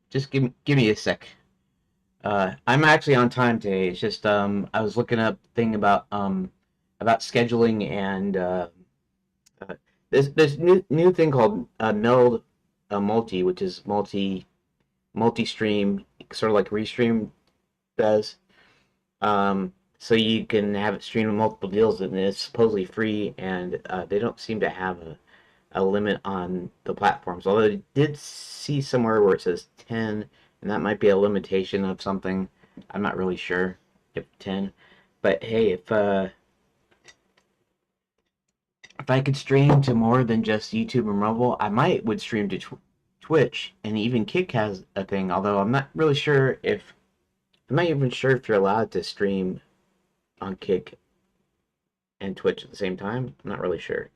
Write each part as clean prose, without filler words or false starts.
Just give me a sec. I'm actually on time today. It's just I was looking up thing about scheduling and uh, this new thing called Meld Multi, which is multi-stream, sort of like Restream does. So you can have it stream multiple deals, and it's supposedly free, and they don't seem to have a limit on the platforms. Although I did see somewhere where it says 10, and that might be a limitation of something. I'm not really sure if 10. But hey, if I could stream to more than just YouTube and Rumble, I might would stream to Twitch, and even Kick has a thing. Although I'm not even sure if you're allowed to stream on Kick and Twitch at the same time. I'm not really sure.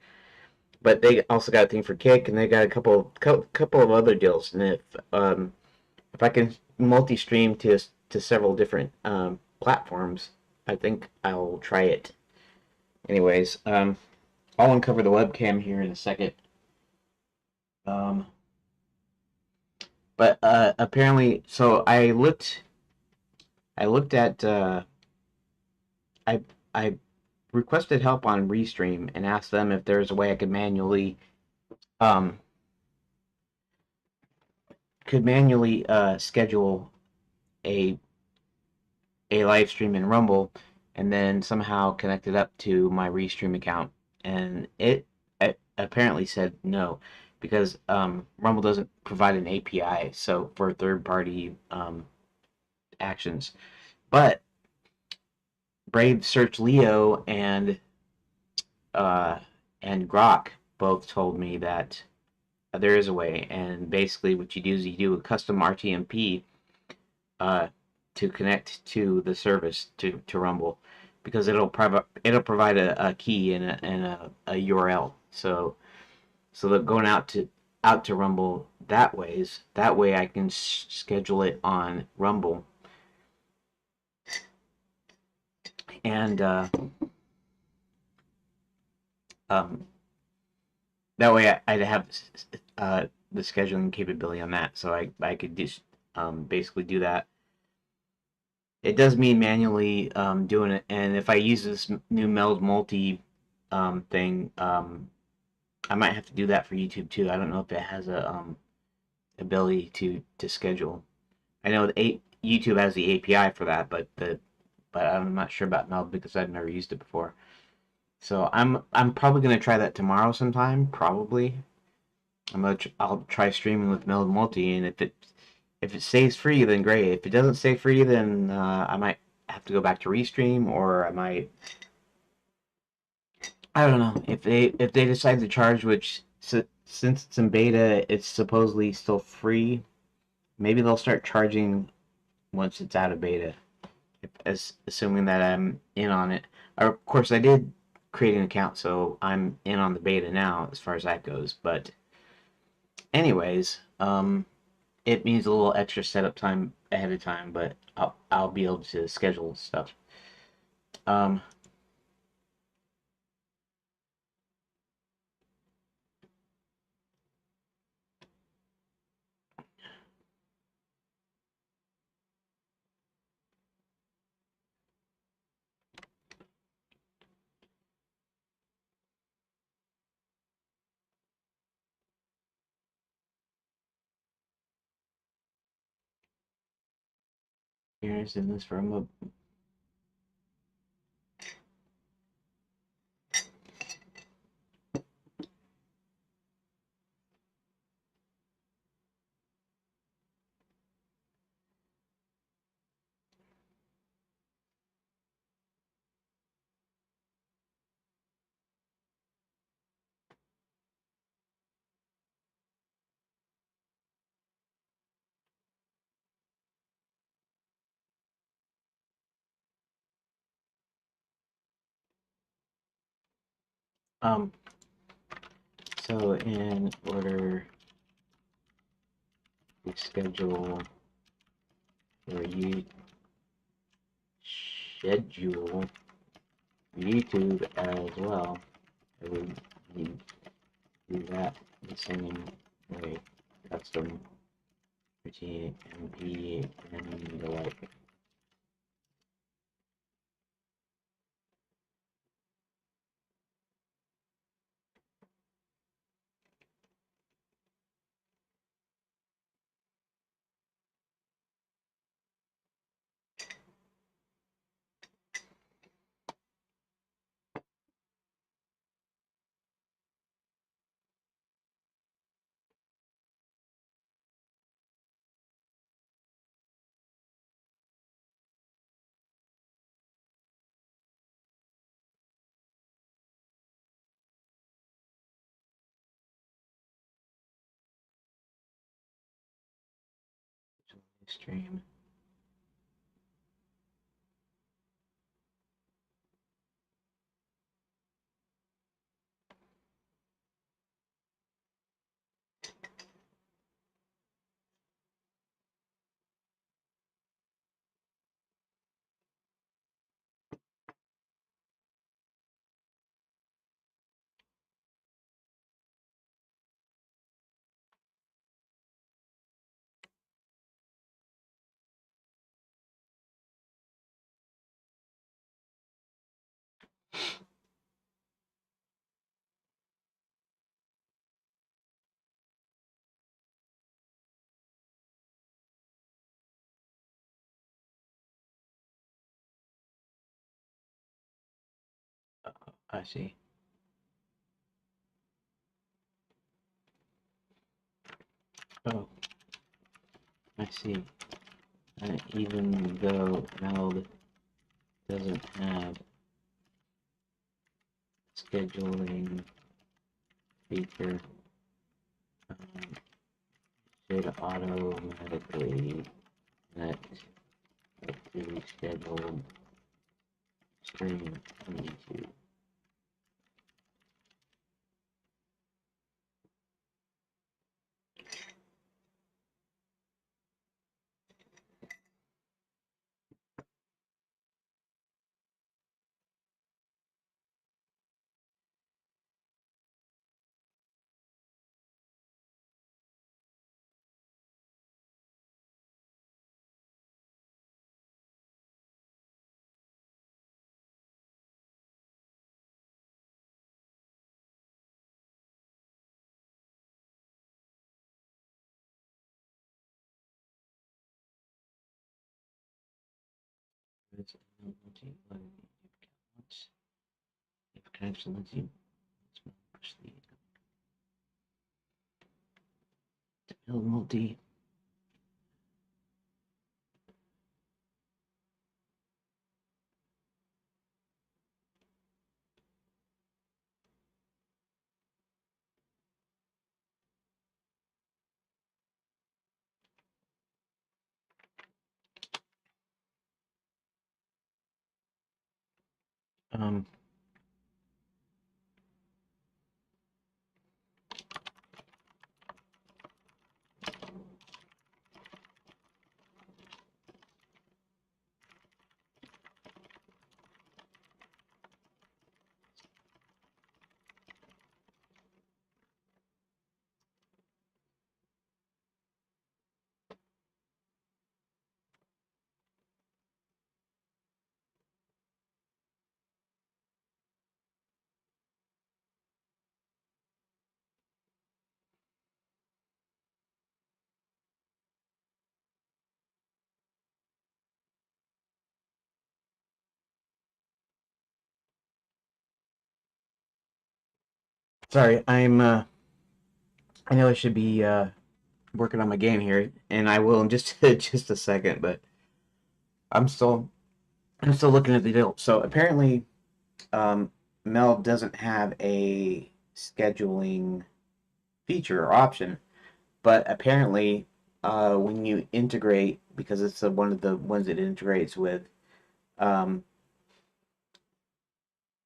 But they also got a thing for Kick, and they got a couple of other deals. And if I can multi-stream to several different platforms, I think I'll try it. Anyways, I'll uncover the webcam here in a second. Um, but apparently, so I looked at I I requested help on Restream and asked them if there's a way I um could manually schedule a live stream in Rumble and then somehow connect it up to my Restream account. And it apparently said no because Rumble doesn't provide an API so for third party actions. But Brave Search Leo uh, and Grok both told me that there is a way, and basically what you do is you do a custom RTMP uh, to connect to the service to Rumble because it'll provide a key and a URL. So that going out to Rumble that way I can schedule it on Rumble and um, that way I'd have the scheduling capability on that, so I could just basically do that. It does mean manually doing it, and if I use this new Meld Multi thing, I might have to do that for YouTube too. I don't know if it has a ability to schedule. I know YouTube has the API for that, but I'm not sure about Meld because I've never used it before. So I'm probably gonna try that tomorrow sometime. Probably I'll try streaming with Meld Multi, and if it stays free, then great. If it doesn't stay free, then I might have to go back to Restream, or I don't know if they decide to charge, which since it's in beta, it's supposedly still free. Maybe they'll start charging once it's out of beta, assuming that I'm in on it. Of course, I did create an account, so I'm in on the beta now as far as that goes. But anyways, it means a little extra setup time ahead of time, but I'll be able to schedule stuff. Um, Here's in this room. Um, so in order to schedule or you schedule YouTube as well, I would need to do that the same way. Custom Liberty, MP, and the like. Stream. I see. Oh, I see. Even though Meld doesn't have scheduling feature, um, should automatically connect to scheduled stream on YouTube. If connection lets you push the build multi. Um, sorry, I know I should be working on my game here, and I will in just just a second, but I'm still I'm still looking at the deal. So apparently, um, Mel doesn't have a scheduling feature or option, but apparently, when you integrate, because it's one of the ones it integrates with, um,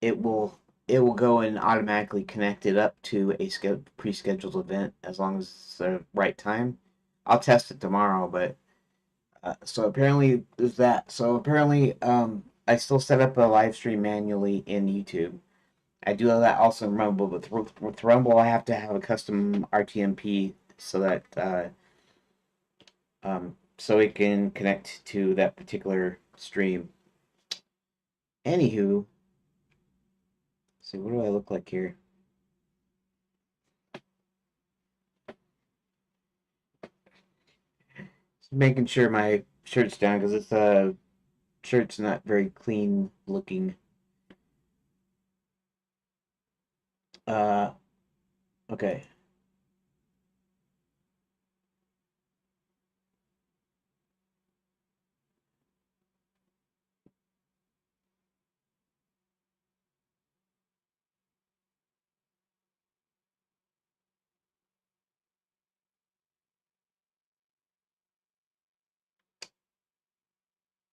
it will it will go and automatically connect it up to a pre-scheduled event as long as it's the right time. I'll test it tomorrow, but so apparently there's that. So apparently, I still set up a live stream manually in YouTube. I do that also in Rumble, but with Rumble, I have to have a custom RTMP so that so it can connect to that particular stream. Anywho, let's see, what do I look like here? Just making sure my shirt's down because this shirt's not very clean looking. Uh, okay.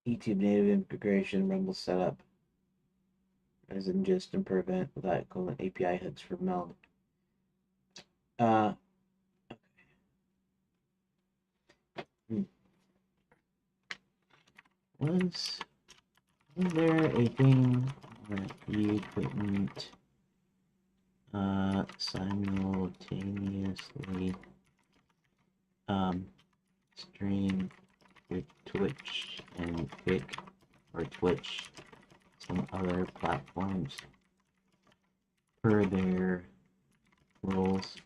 YouTube native integration, Rumble setup, as in just and prevent without equivalent API hooks for meld. Uh, was there a thing that you couldn't simultaneously stream with Twitch and Kick or Twitch some other platforms per their rules?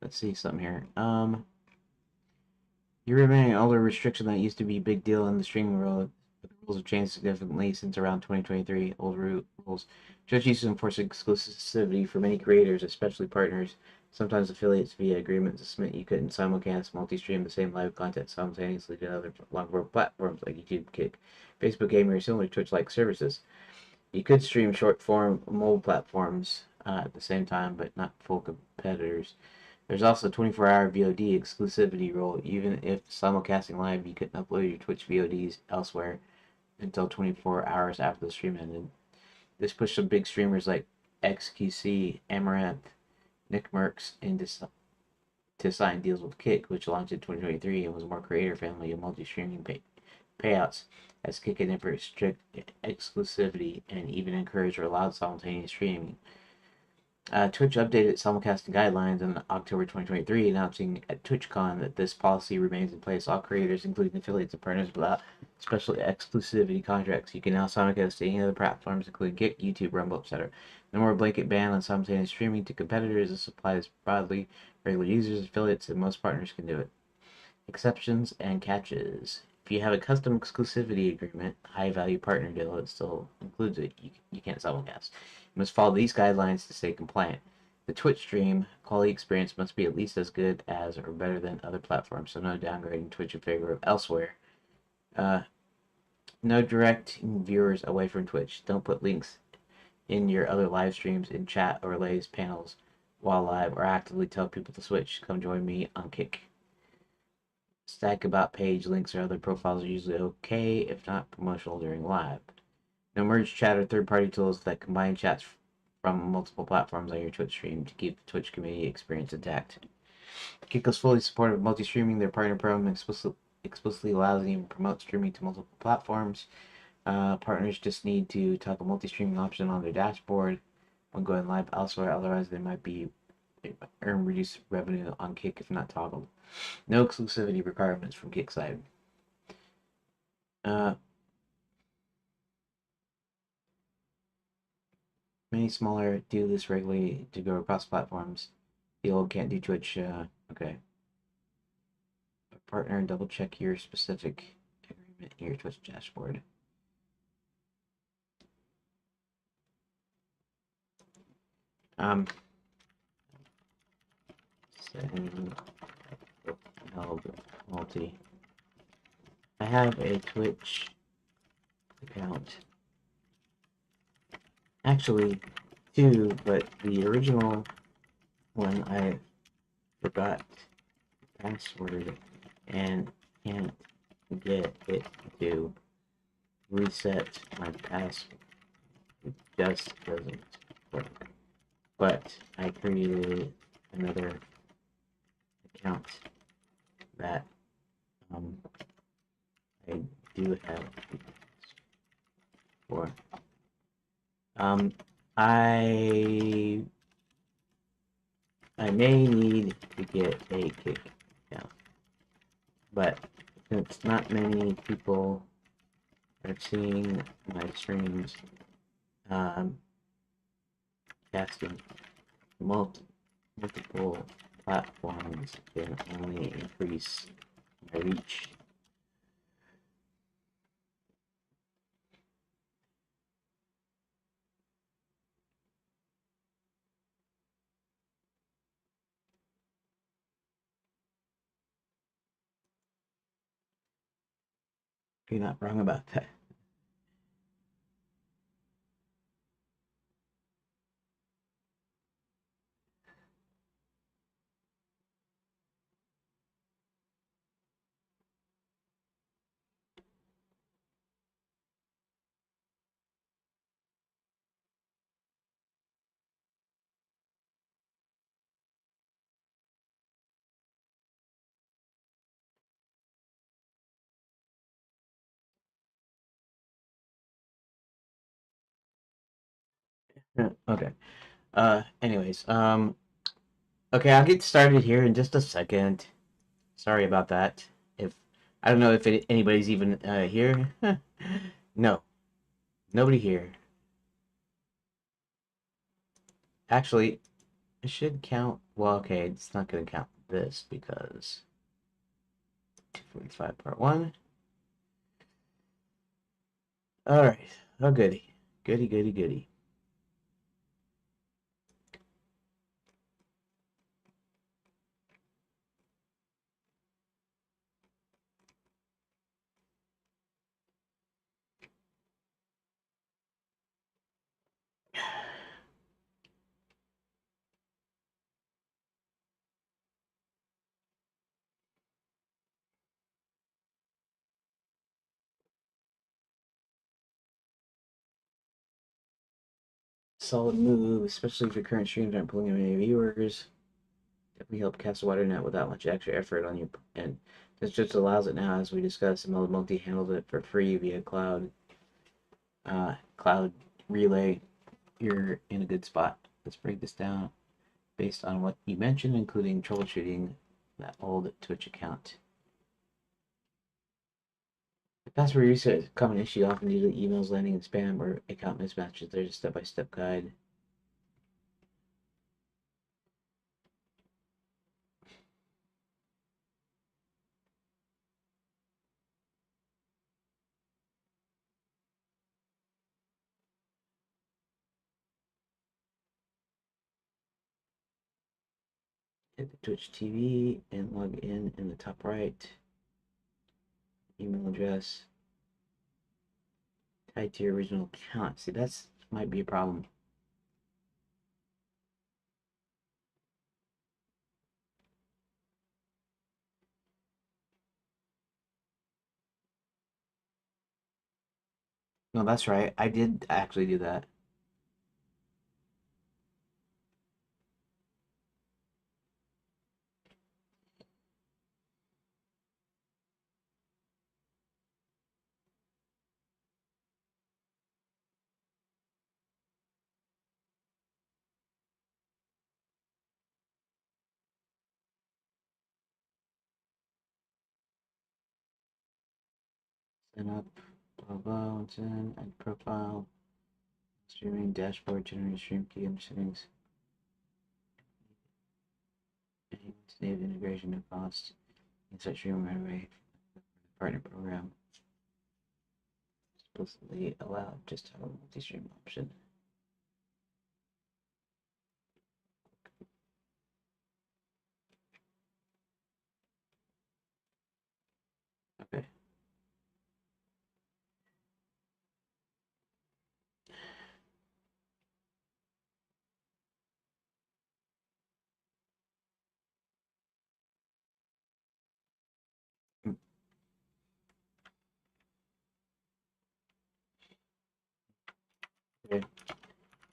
Let's see something here. You're removing all the restriction that used to be a big deal in the streaming world, but the rules have changed significantly since around 2023. Old rules. Twitch used to enforce exclusivity for many creators, especially partners, sometimes affiliates via agreements to submit you couldn't simulcast multi-stream the same live content simultaneously to other long-form platforms like YouTube, Kick, Facebook Gaming, or similar Twitch-like services. You could stream short-form mobile platforms at the same time, but not full competitors. There's also a 24-hour VOD exclusivity rule. Even if simulcasting live, you couldn't upload your Twitch VODs elsewhere until 24 hours after the stream ended. This pushed some big streamers like XQC, Amaranth, Nick Merckx to sign deals with Kick, which launched in 2023 and was more creator-friendly and multi-streaming payouts, as Kick had never strict exclusivity and even encouraged or allowed simultaneous streaming. Twitch updated simulcasting guidelines in October 2023, announcing at TwitchCon that this policy remains in place. All creators, including affiliates and partners, without special exclusivity contracts, you can now simulcast to any other platforms, including Kick, YouTube, Rumble, etc. No more blanket ban on simultaneous streaming to competitors. This applies broadly. Regular users, affiliates, and most partners can do it. Exceptions and catches. If you have a custom exclusivity agreement, high value partner deal, it still includes it. You can't simulcast. You must follow these guidelines to stay compliant. The Twitch stream quality experience must be at least as good as or better than other platforms, so no downgrading Twitch in favor of elsewhere. No directing viewers away from Twitch. Don't put links in your other live streams in chat or lays panels while live, or actively tell people to switch. Come join me on Kick. Stack about page links or other profiles are usually okay, if not promotional during live. No merge chat or third-party tools that combine chats from multiple platforms on your Twitch stream to keep the Twitch community experience intact. Kick is fully supportive of multi-streaming. Their partner program explicitly allows and even promotes streaming to multiple platforms. Partners just need to toggle multi-streaming option on their dashboard when going live elsewhere. Otherwise, they might be earn reduced revenue on Kick if not toggled. No exclusivity requirements from Kick side. Many smaller do this regularly to go across platforms. The old can't do Twitch. Okay. Partner, double check your specific agreement in your Twitch dashboard. Setting held multi. I have a Twitch account. Actually, two, but the original one I forgot the password and can't get it to reset my password. It just doesn't work. But I created another account that I do have for. I may need to get a kick account, but since not many people are seeing my streams, um, casting multiple platforms can only increase my reach. You're not wrong about that. Okay. Anyways, okay, I'll get started here in just a second. Sorry about that. If I don't know if anybody's even here. No, nobody here. Actually, it should count. Well, okay, it's not going to count this because 245 part 1. All right. Oh, goody. Goody, goody, goody. Solid move, especially if your current streams aren't pulling in many viewers. Definitely help cast a wider net without much extra effort on your end. This just allows it now, as we discussed. Multi handles it for free via cloud relay. You're in a good spot. Let's break this down based on what you mentioned, including troubleshooting that old Twitch account. The password reset is a common issue, often due to emails landing in spam or account mismatches. There's a step-by-step guide. Hit the Twitch TV and log in the top right. Email address tied to your original account. See, that's might be a problem. No, that's right. I did actually do that. Set up, blah blah, once in, add profile, streaming dashboard, generate stream key under settings, native integration no cost, insert stream right away, partner program, explicitly allowed, just have a multi-stream option. Okay. Okay.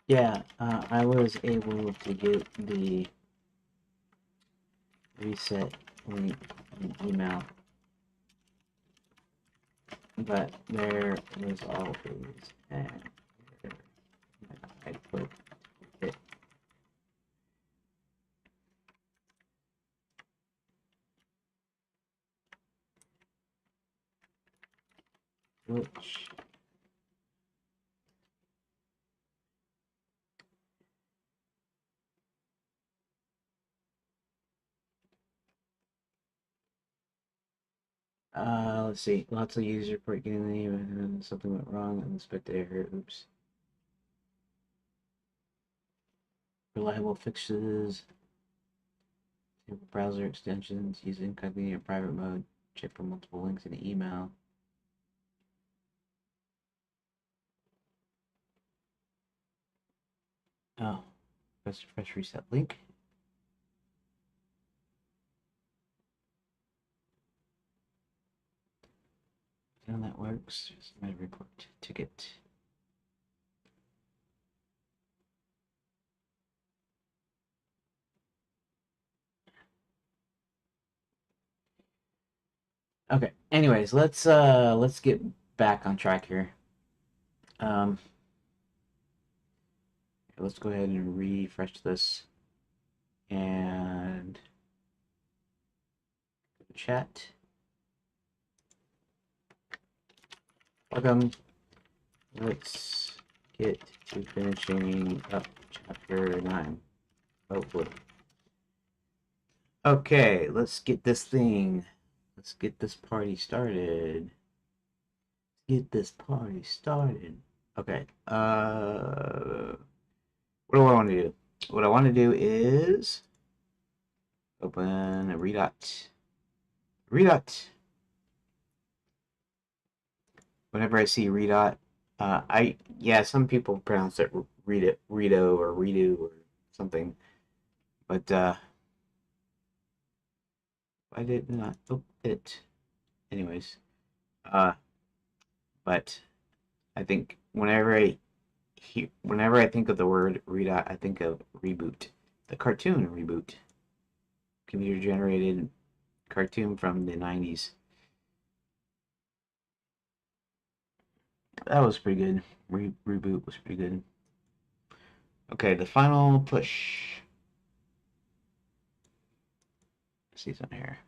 Yeah, I was able to get the reset link in email, but there was always an error. I put it. Which let's see. Lots of users report getting the name and something went wrong. Unexpected error. Oops. Reliable fixes. Browser extensions. Use incognito in private mode. Check for multiple links in the email. Oh. Press reset link. And that works. Just my report ticket. Okay. Anyways, let's get back on track here. Let's go ahead and refresh this and chat. Welcome. Let's get to finishing up chapter 9. Hopefully. Okay, let's get this thing. Let's get this party started. Get this party started. Okay. What do I want to do? What I want to do is open a redot. Redot. Whenever I see redot, some people pronounce it Rito or redo or something, but I did not. Oh, it. Anyways, but I think whenever I think of the word redot, I think of reboot, the cartoon reboot, computer generated cartoon from the 90s. That was pretty good. Reboot was pretty good. Okay, the final push. Let's see something here.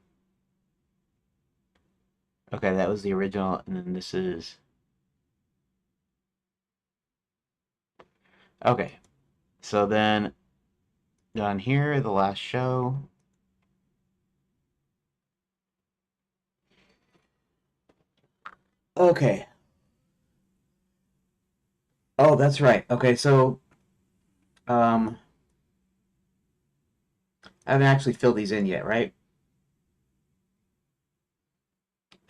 Okay, that was the original, and then this is. Okay, so then down here, the last show. Okay. Oh, that's right. Okay, so um, I haven't actually filled these in yet, right?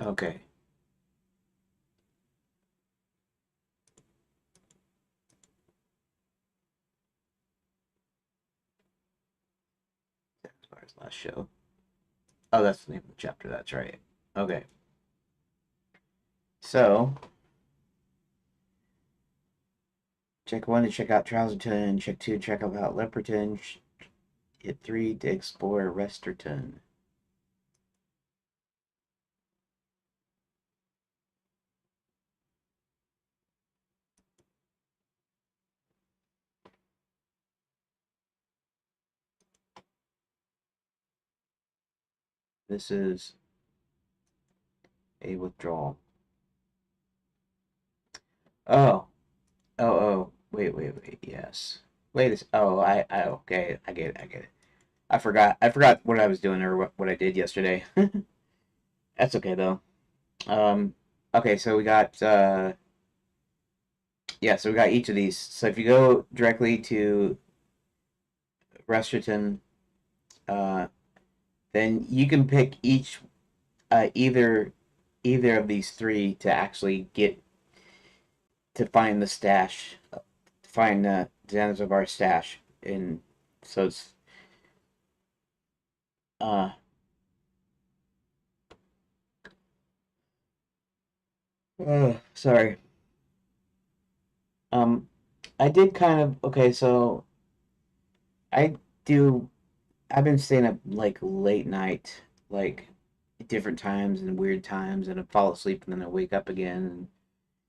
Okay. As far as last show. Oh, that's the name of the chapter. That's right. Okay. So, check 1 to check out Trouserton. Check 2 to check out Leperton. Hit 3 to explore Resterton. This is a withdrawal. Oh. Wait. Yes. Okay. I get it. I forgot what I was doing or what I did yesterday. That's okay though. Um, okay, so we got so we got each of these. So if you go directly to Resterton, uh, then you can pick each either of these three to actually get to find the stash, to find Zanzibar stash. And so it's uh sorry. Um, I did kind of okay. So I do. I've been staying up like late night, like different times and weird times, and I fall asleep and then I wake up again, and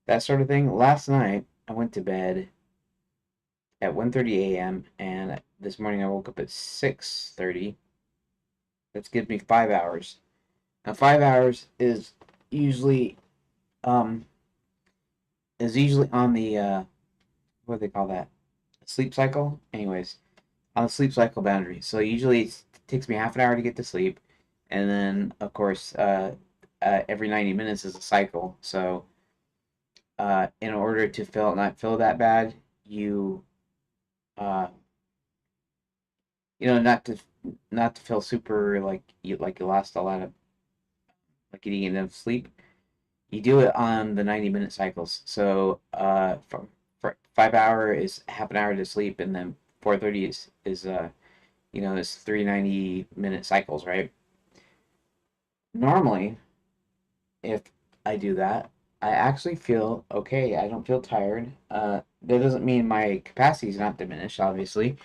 that sort of thing. Last night I went to bed at 1:30 a.m. and this morning I woke up at 6:30. That gives me 5 hours. Now 5 hours usually um is usually on the what do they call that? Sleep cycle. Anyways, on the sleep cycle boundary. So usually it takes me half an hour to get to sleep, and then of course every 90 minutes is a cycle. So in order to not feel that bad, you uh, not to feel super like you lost a lot of like you didn't get enough sleep. You do it on the 90-minute cycles. So for 5 hour is half an hour to sleep, and then 4:30 is 390-minute cycles, right? Normally, if I do that, I actually feel okay. I don't feel tired. That doesn't mean my capacity is not diminished, obviously,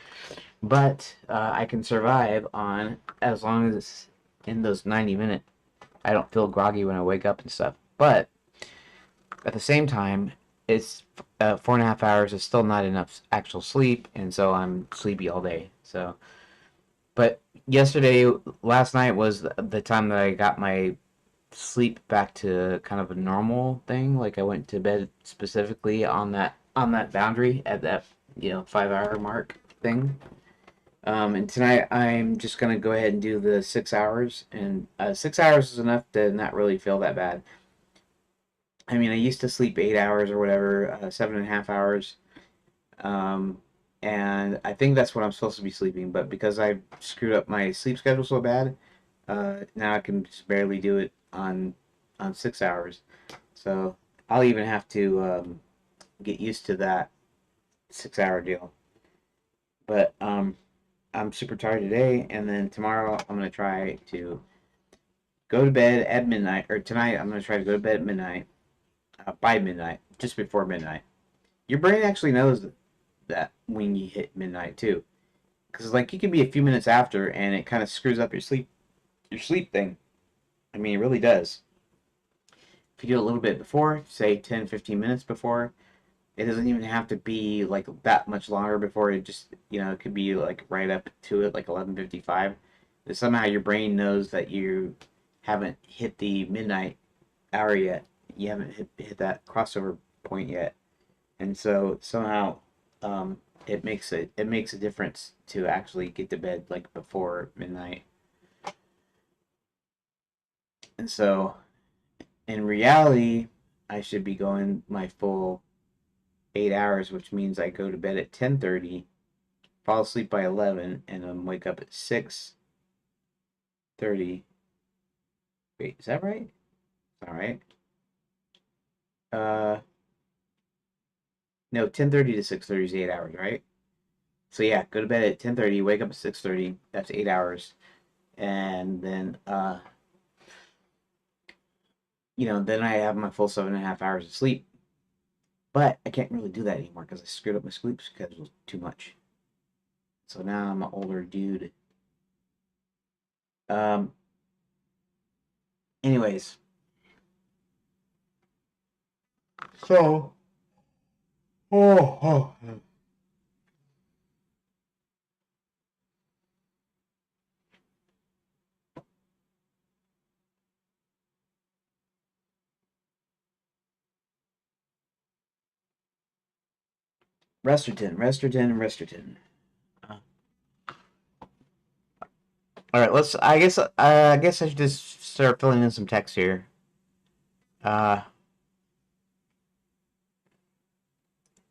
but I can survive on as long as it's in those 90 minutes. I don't feel groggy when I wake up and stuff. But at the same time, it's 4.5 hours is still not enough actual sleep, and so I'm sleepy all day. So, but last night was the time that I got my sleep back to kind of a normal thing. Like I went to bed specifically on that boundary at that 5 hour mark thing. And tonight I'm just gonna go ahead and do the 6 hours, and 6 hours is enough to not really feel that bad. I mean, I used to sleep 8 hours or whatever, 7.5 hours, um, and I think that's what I'm supposed to be sleeping. But because I screwed up my sleep schedule so bad, now I can just barely do it on 6 hours. So I'll even have to get used to that 6 hour deal. But I'm super tired today, and then tomorrow I'm gonna try to go to bed at midnight, or tonight I'm gonna try to go to bed at midnight, by midnight, just before midnight. Your brain actually knows that when you hit midnight too, because like you can be a few minutes after, and it kind of screws up your sleep thing. I mean, it really does. If you do it a little bit before, say 10, 15 minutes before, it doesn't even have to be like that much longer before it just, it could be like right up to it, like 11:55. Somehow your brain knows that you haven't hit the midnight hour yet. You haven't hit that crossover point yet. And so somehow it makes a difference to actually get to bed like before midnight. And so in reality, I should be going my full 8 hours, which means I go to bed at 10:30, fall asleep by 11, and then wake up at 6:30. Wait, is that right? All right. Uh, no, 10:30 to 6:30 is 8 hours, right? So yeah, go to bed at 10:30, wake up at 6:30. That's 8 hours, and then then I have my full 7.5 hours of sleep. But I can't really do that anymore because I screwed up my sleep schedule too much. So now I'm an older dude. Um. Anyways, so oh. Resterton. Uh, all right, let's. I guess I should just start filling in some text here. Uh,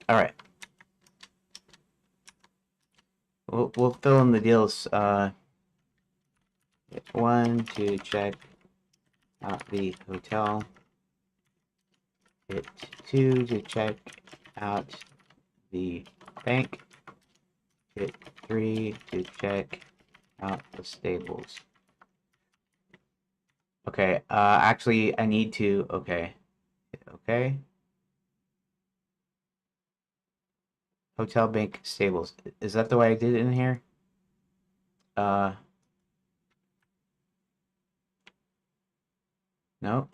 all right. We'll fill in the deals. One to check out the hotel. Hit two to check out the bank. Hit three to check out the stables. Okay. Actually, I need to. Okay. Okay. Hotel, bank, stables. Is that the way I did it in here? Uh, no.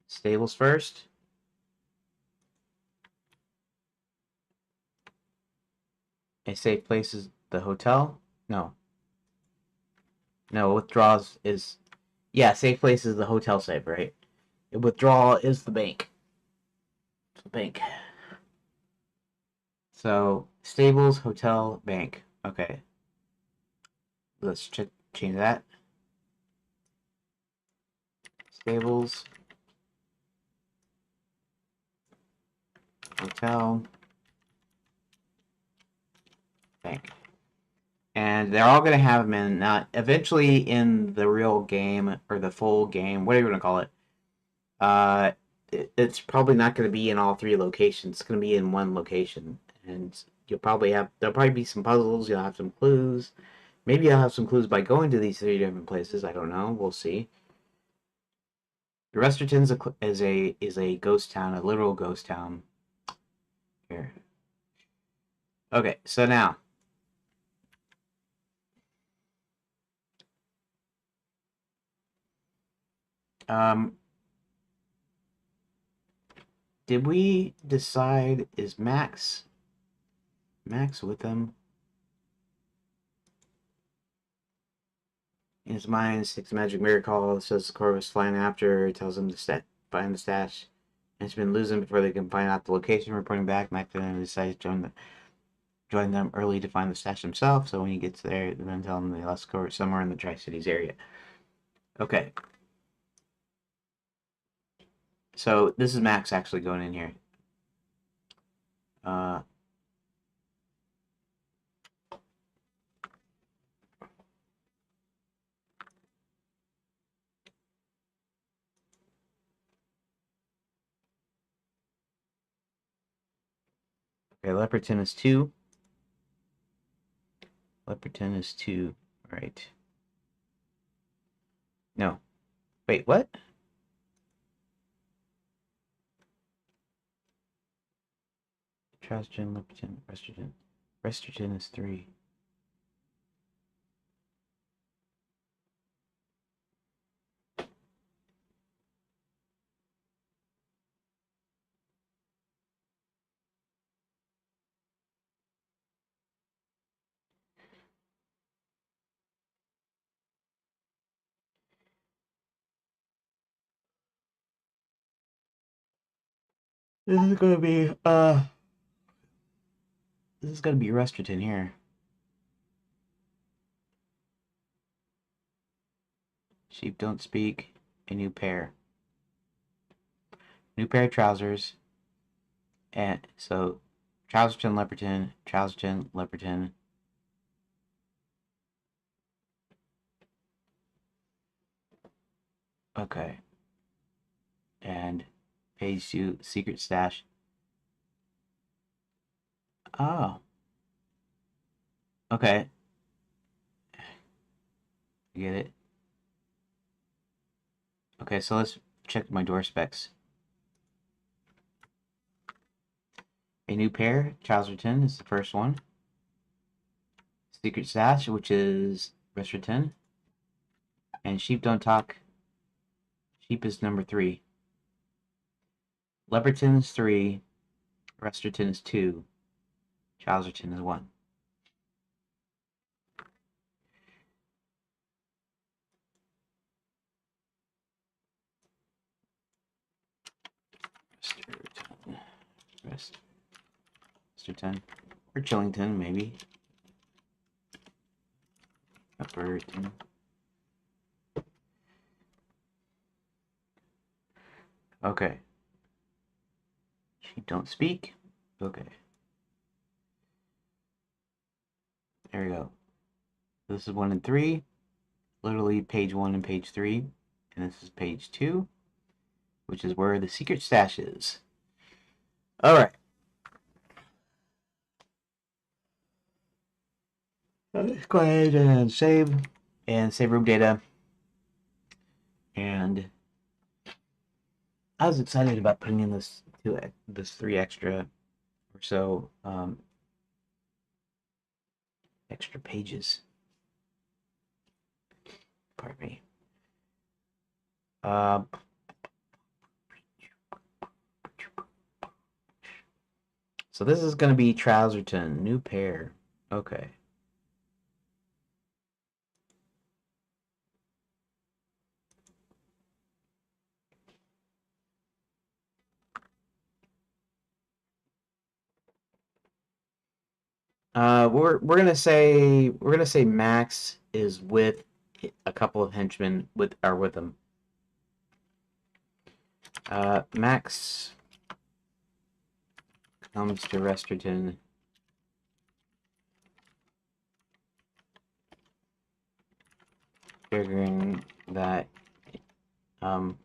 Stables first. A safe place is the hotel? No. No, withdrawals is... Yeah, safe place is the hotel safe, right? Withdrawal is the bank. It's the bank. So, stables, hotel, bank. Okay. Let's change that. Stables, hotel, bank. And they're all going to have them in. Now, eventually in the real game, or the full game, whatever you want to call it, uh, it's probably not going to be in all three locations. It's going to be in one location. And there'll probably be some puzzles, you'll have some clues. Maybe you'll have some clues by going to these three different places. I don't know. We'll see. The Resterton is a ghost town, a literal ghost town. Here. Okay, so now um did we decide is Max with them? In his mind, sticks a magic mirror call, says the Corvus flying after, tells him to find the stash. And it's been losing before they can find out the location. Reporting back, Max then decides to join them early to find the stash himself. So when he gets there, then tell him they lost the Corvus somewhere in the Tri-Cities area. Okay. So this is Max actually going in here. Uh, okay, Leperton is 2. Leperton is 2. Right. No. Wait, what? Trasgen, Leperton, Resterton. Resterton is 3. This is gonna be this is gonna be Resterton here. Sheep don't speak. A new pair. New pair of trousers. And so Trouserton, Leperton, Trouserton, Leperton. Okay. And page 2, secret stash. Oh. Okay. Get it. Okay, so let's check my door specs. A new pair, Trouserton is the first one. Secret stash, which is Resterton. And sheep don't talk. Sheep is number 3. Leperton is 3. Resterton is 2. Trouserton is 1. Resterton. Or Chillington, maybe. Upperton. Okay. She don't speak. Okay. There we go. This is 1 and 3. Literally page 1 and page 3. And this is page 2, which is where the secret stash is. Alright. Let's go ahead and save room data. And I was excited about putting in this 3 extra or so extra pages. Pardon me. So this is going to be Trouserton, new pair. Okay. We're gonna say Max is with a couple of henchmen with him. Max comes to Resterton, figuring that um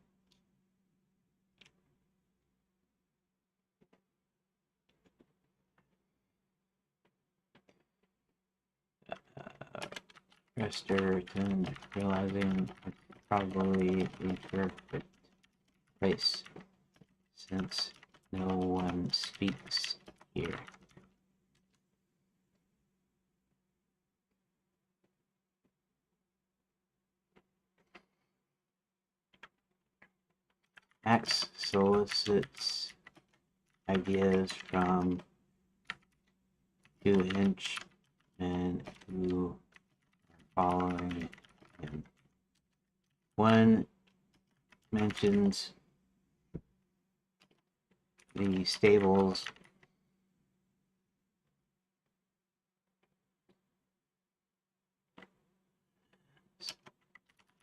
Resterton realizing it's probably the perfect place since no one speaks here. Max solicits ideas from two henchmen who are following him. One mentions the stables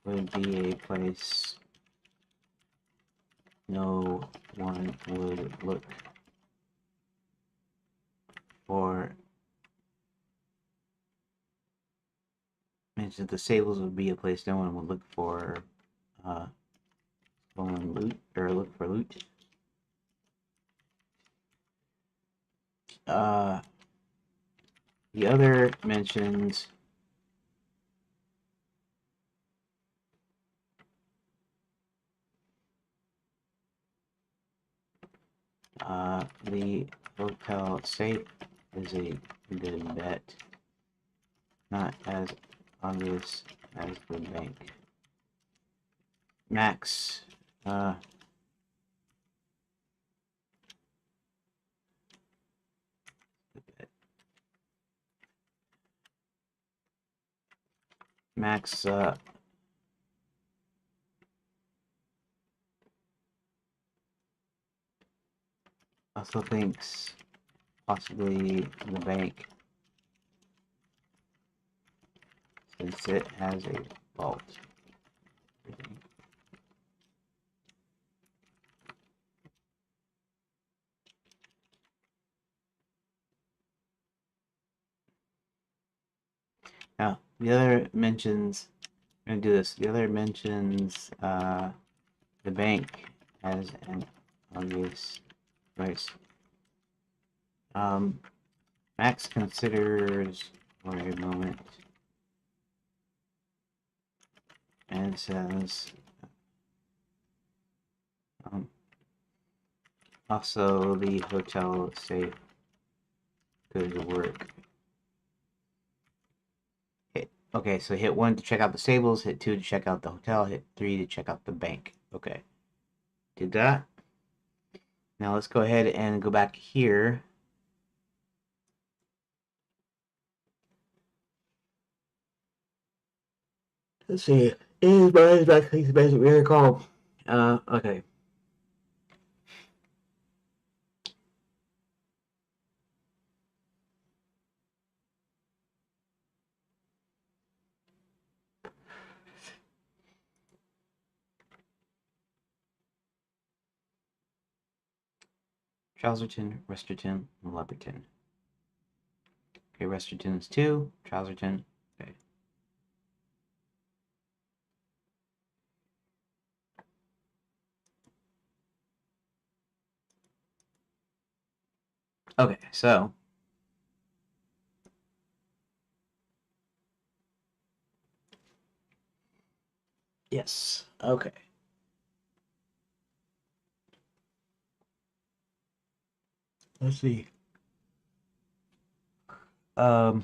would be a place no one would look for. Mentions the stables would be a place no one would look for stolen loot or look for loot. Uh, the other mentions the hotel safe is a good bet, not as obvious as the bank. Max, Max also thinks possibly the bank, since it has a vault. Now, the other mentions, I'm going to do this, the other mentions the bank as an obvious choice. Max considers for a moment and says, also the hotel safe could work. Okay, so hit 1 to check out the stables, hit 2 to check out the hotel, hit 3 to check out the bank. Okay, did that. Now let's go ahead and go back here. Let's see. Is my basic miracle. Okay. Trouserton, Resterton, and Leperton. Okay, Resterton is 2, Trouserton. Okay. Okay, so yes. Okay. Let's see. Um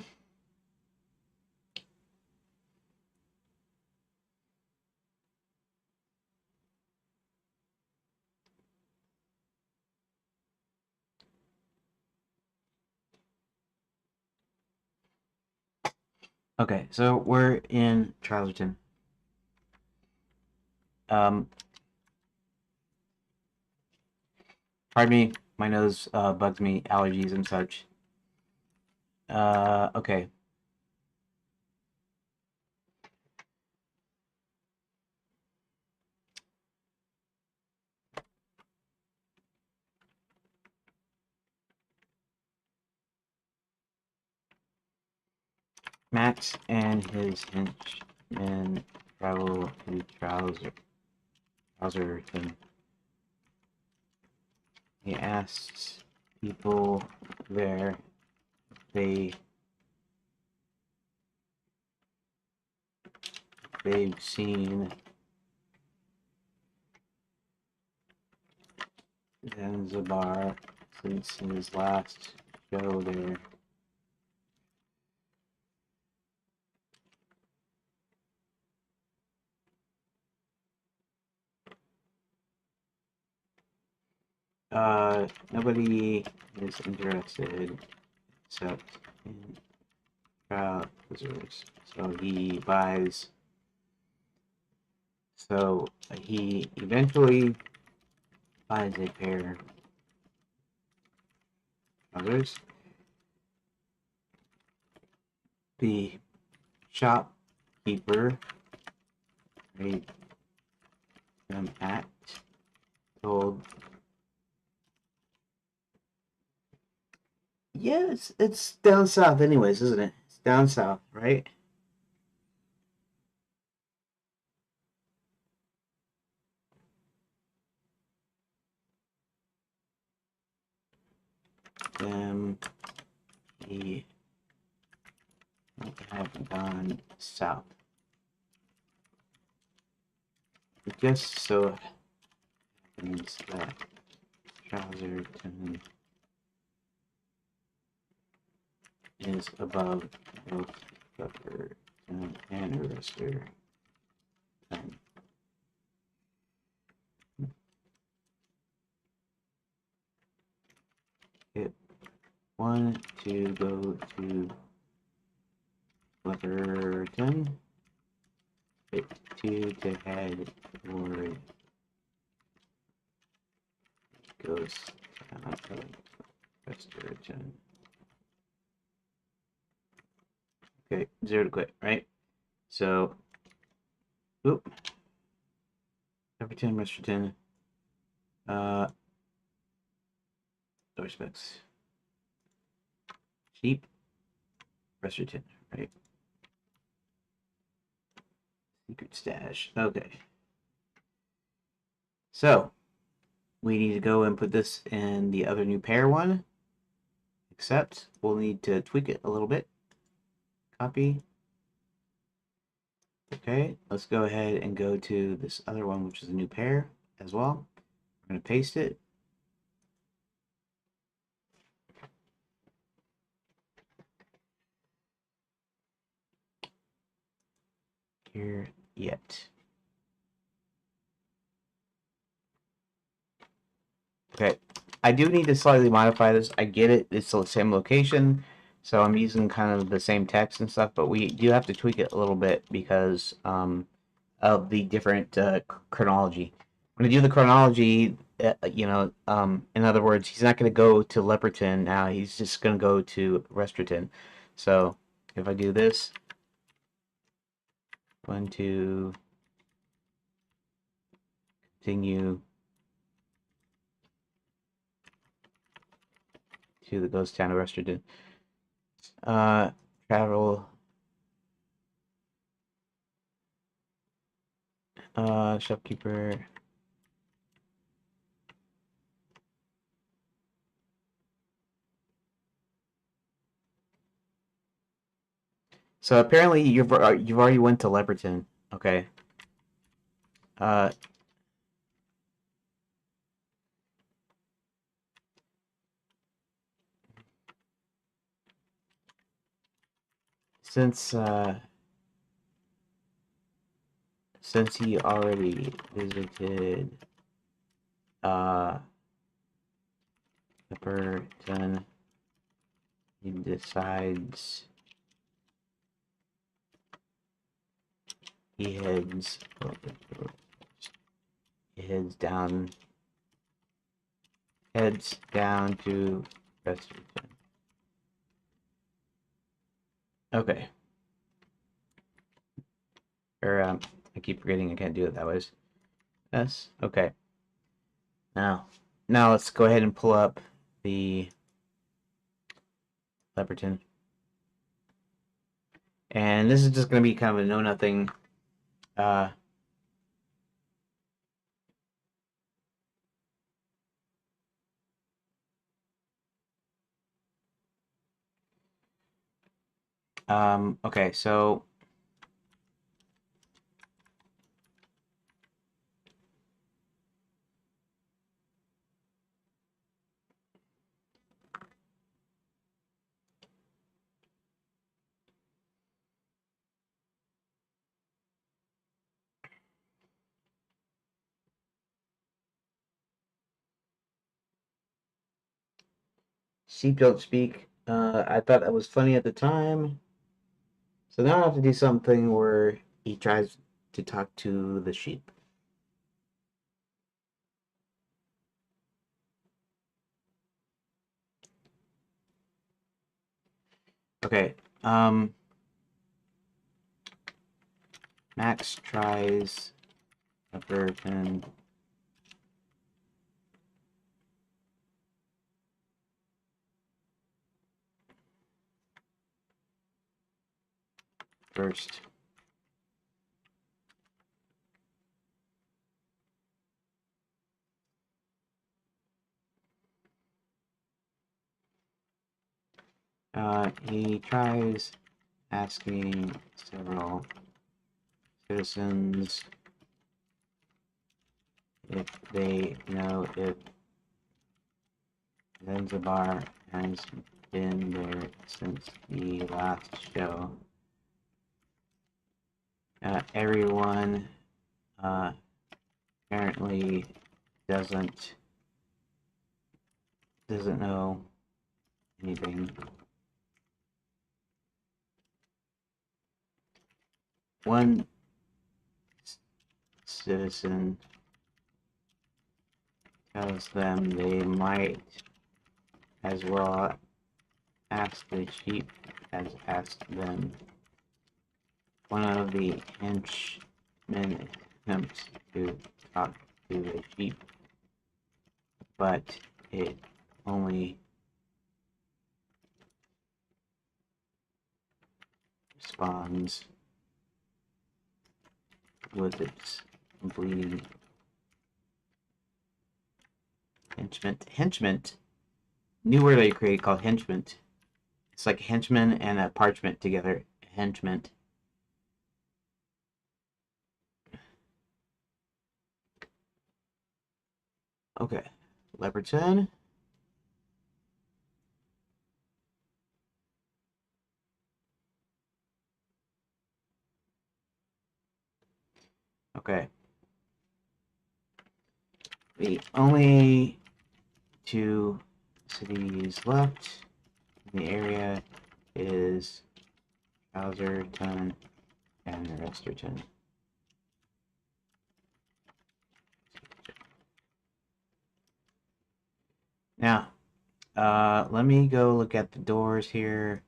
Okay, so we're in Charleston. Um, Pardon me, my nose bugs me, allergies and such. Okay. Max and his henchmen travel to Trouserton. He asks people there they they've seen Zanzibar since his last show there. Nobody is interested except in trousers. So he eventually buys a pair of trousers. The shopkeeper made them at told. Yeah, it's down south anyways, isn't it? It's down south, right? He have gone south. It just so happens that Trouserton is above both Buffer and Arrestor. It one to go to Flutterton. It two to head toward Ghost Town of Westerton. Okay, 0 to quit, right? So, oop, Everton, Westerton, door specs. Sheep, Westerton, right? Secret stash. Okay. So, we need to go and put this in the other new pair one. Except, we'll need to tweak it a little bit. Copy. Okay, let's go ahead and go to this other one, which is a new pair as well. We're going to paste it. Here yet. Okay, I do need to slightly modify this. I get it, it's the same location, so I'm using kind of the same text and stuff, but we do have to tweak it a little bit because of the different chronology. When I do the chronology, in other words, he's not going to go to Leperton now, he's just going to go to Resterton. So if I do this, 1, 2, continue to the ghost town of Resterton. Travel. Shopkeeper. So apparently you've already went to Leperton. Okay. Uh, since since he already visited uh Leperton, he decides he heads down to Restoration. Okay. Or I keep forgetting I can't do it that way. Yes. Okay. Now let's go ahead and pull up the Leperton. And this is just going to be kind of a know-nothing. Okay, so sheep don't speak. I thought that was funny at the time. So now I have to do something where he tries to talk to the sheep. Okay. Max tries Leperton. First. He tries asking several citizens if they know if Zanzibar has been there since the last show. Everyone apparently doesn't know anything. One citizen tells them they might as well ask the sheep as ask them. One of the henchmen attempts to talk to the sheep, but it only responds with its bleeding. Henchman. New word I created called henchman. It's like henchman and a parchment together. Henchman. Okay. Leperton. Okay. The only two cities left in the area is Chowserton and Resterton. Now, let me go look at the doors here.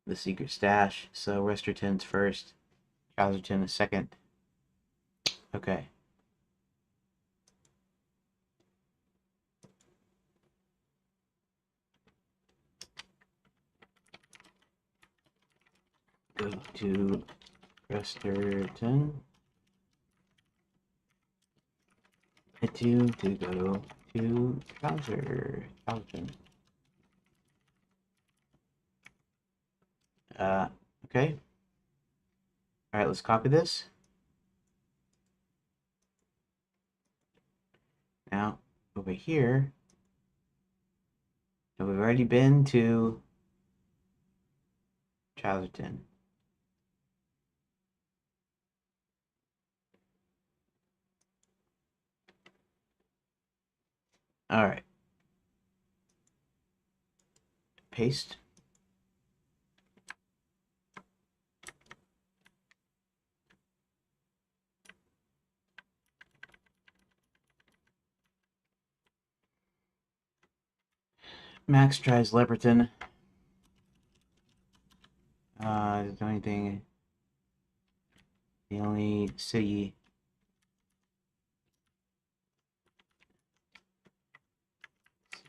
The secret stash. So Resterton's first, Chowserton is second. Okay. Go to Resterton. To go to Chowserton. Okay. All right, let's copy this. Now, over here, we've already been to Chowserton. All right. Paste. Max tries Leperton. The only thing, the only city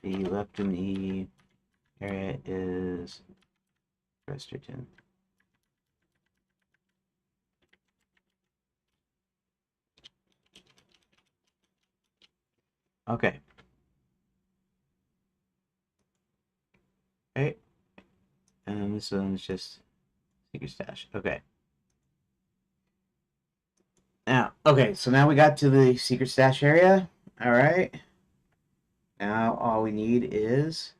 left in the area is Westerton. Okay. Okay. And this one's just secret stash. Okay. Now, okay, so now we got to the secret stash area. All right. Now all we need is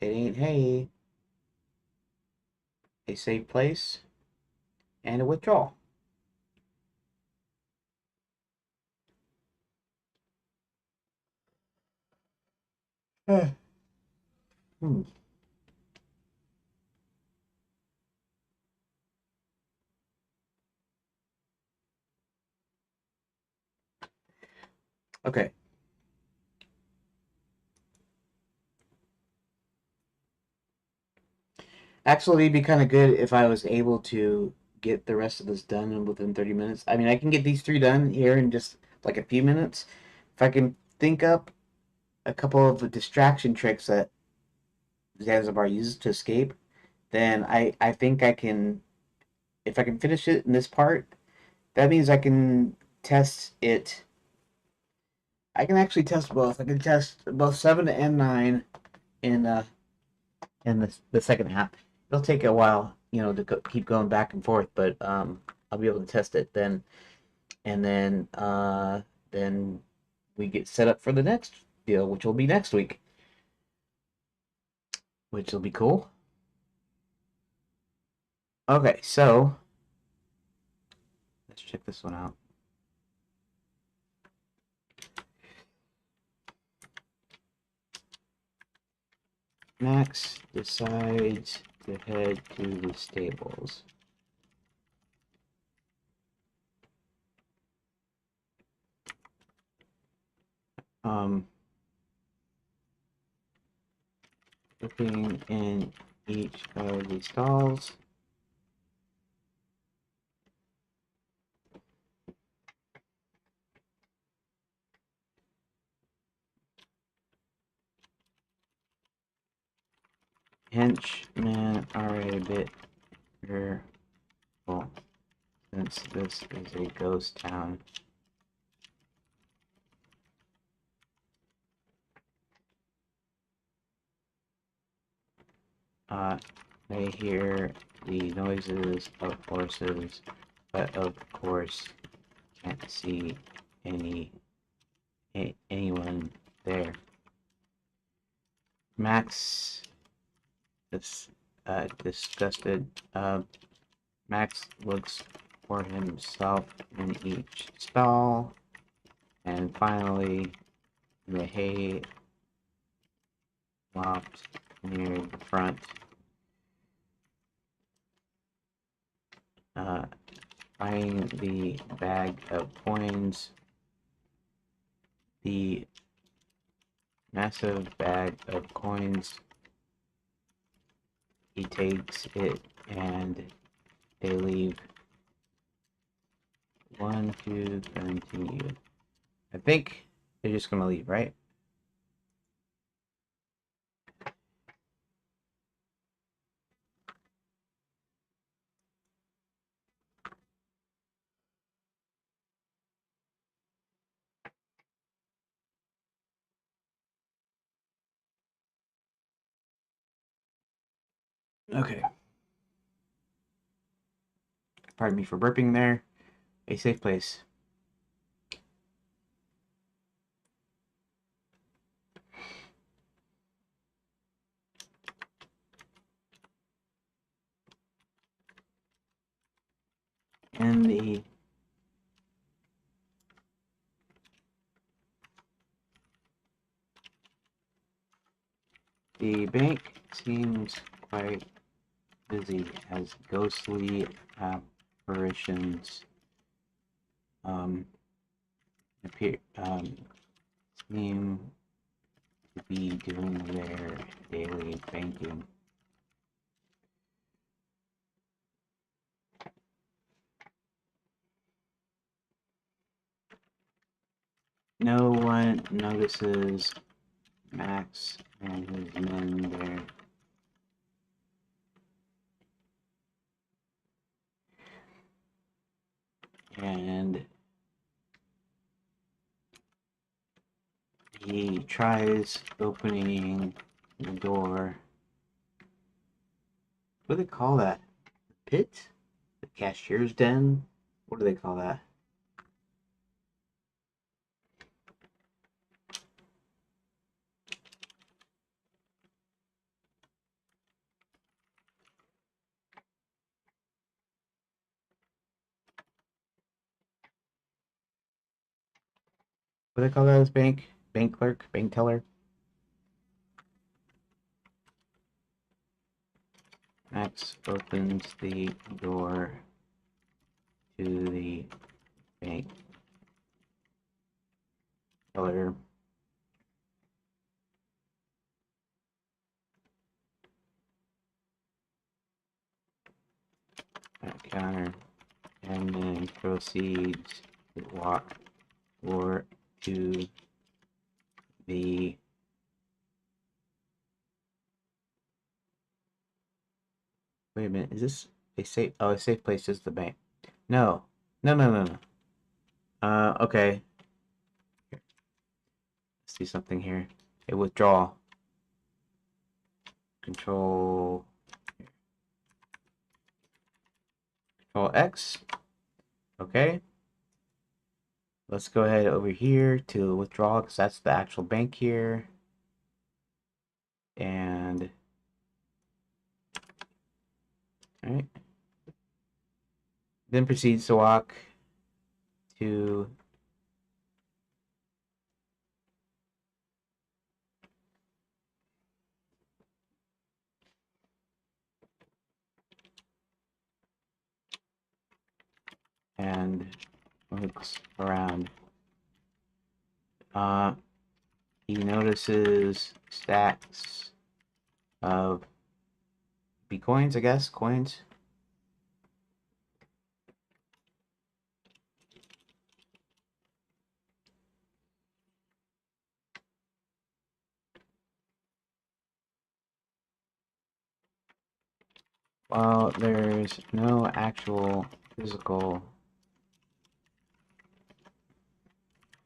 it ain't hay, a safe place, and a withdrawal. Hmm. Okay. Actually, it'd be kind of good if I was able to get the rest of this done within 30 minutes. I mean, I can get these three done here in just like a few minutes. If I can think up a couple of the distraction tricks that Zanzibar uses to escape, then I think I can, if I can finish it in this part, that means I can test it. I can actually test both. I can test both 7 and 9 in the second half. It'll take a while, to keep going back and forth, but I'll be able to test it then, and then we get set up for the next deal, which will be next week, which will be cool. Okay, so let's check this one out. Max decides to head to the stables. Looking in each of the stalls. Henchmen are a bit careful since this is a ghost town. They hear the noises of horses, but of course can't see anyone there. Max is disgusted. Max looks for himself in each stall, and finally, the hay loft near the front. Buying the bag of coins, the massive bag of coins. He takes it and they leave. One, two, continue. I think they're just gonna leave, right? Okay. Pardon me for burping there. A safe place. And the bank seems quite busy as ghostly apparitions appear seem to be doing their daily banking. No one notices Max and his men there. And he tries opening the door. What do they call that? The pit? The cashier's den? What do they call that? What do they call that as bank? Bank clerk? Bank teller? Max opens the door to the bank teller. At counter, and then proceeds to walk or to the wait a minute, is this a safe? Oh, a safe place is the bank. No, no. Okay. Let's see something here. A withdrawal. Control X. Okay. Let's go ahead over here to withdrawal because that's the actual bank here. And all right. Then proceeds to walk to and looks around. He notices stacks of Bitcoins, I guess, coins. While there's no actual physical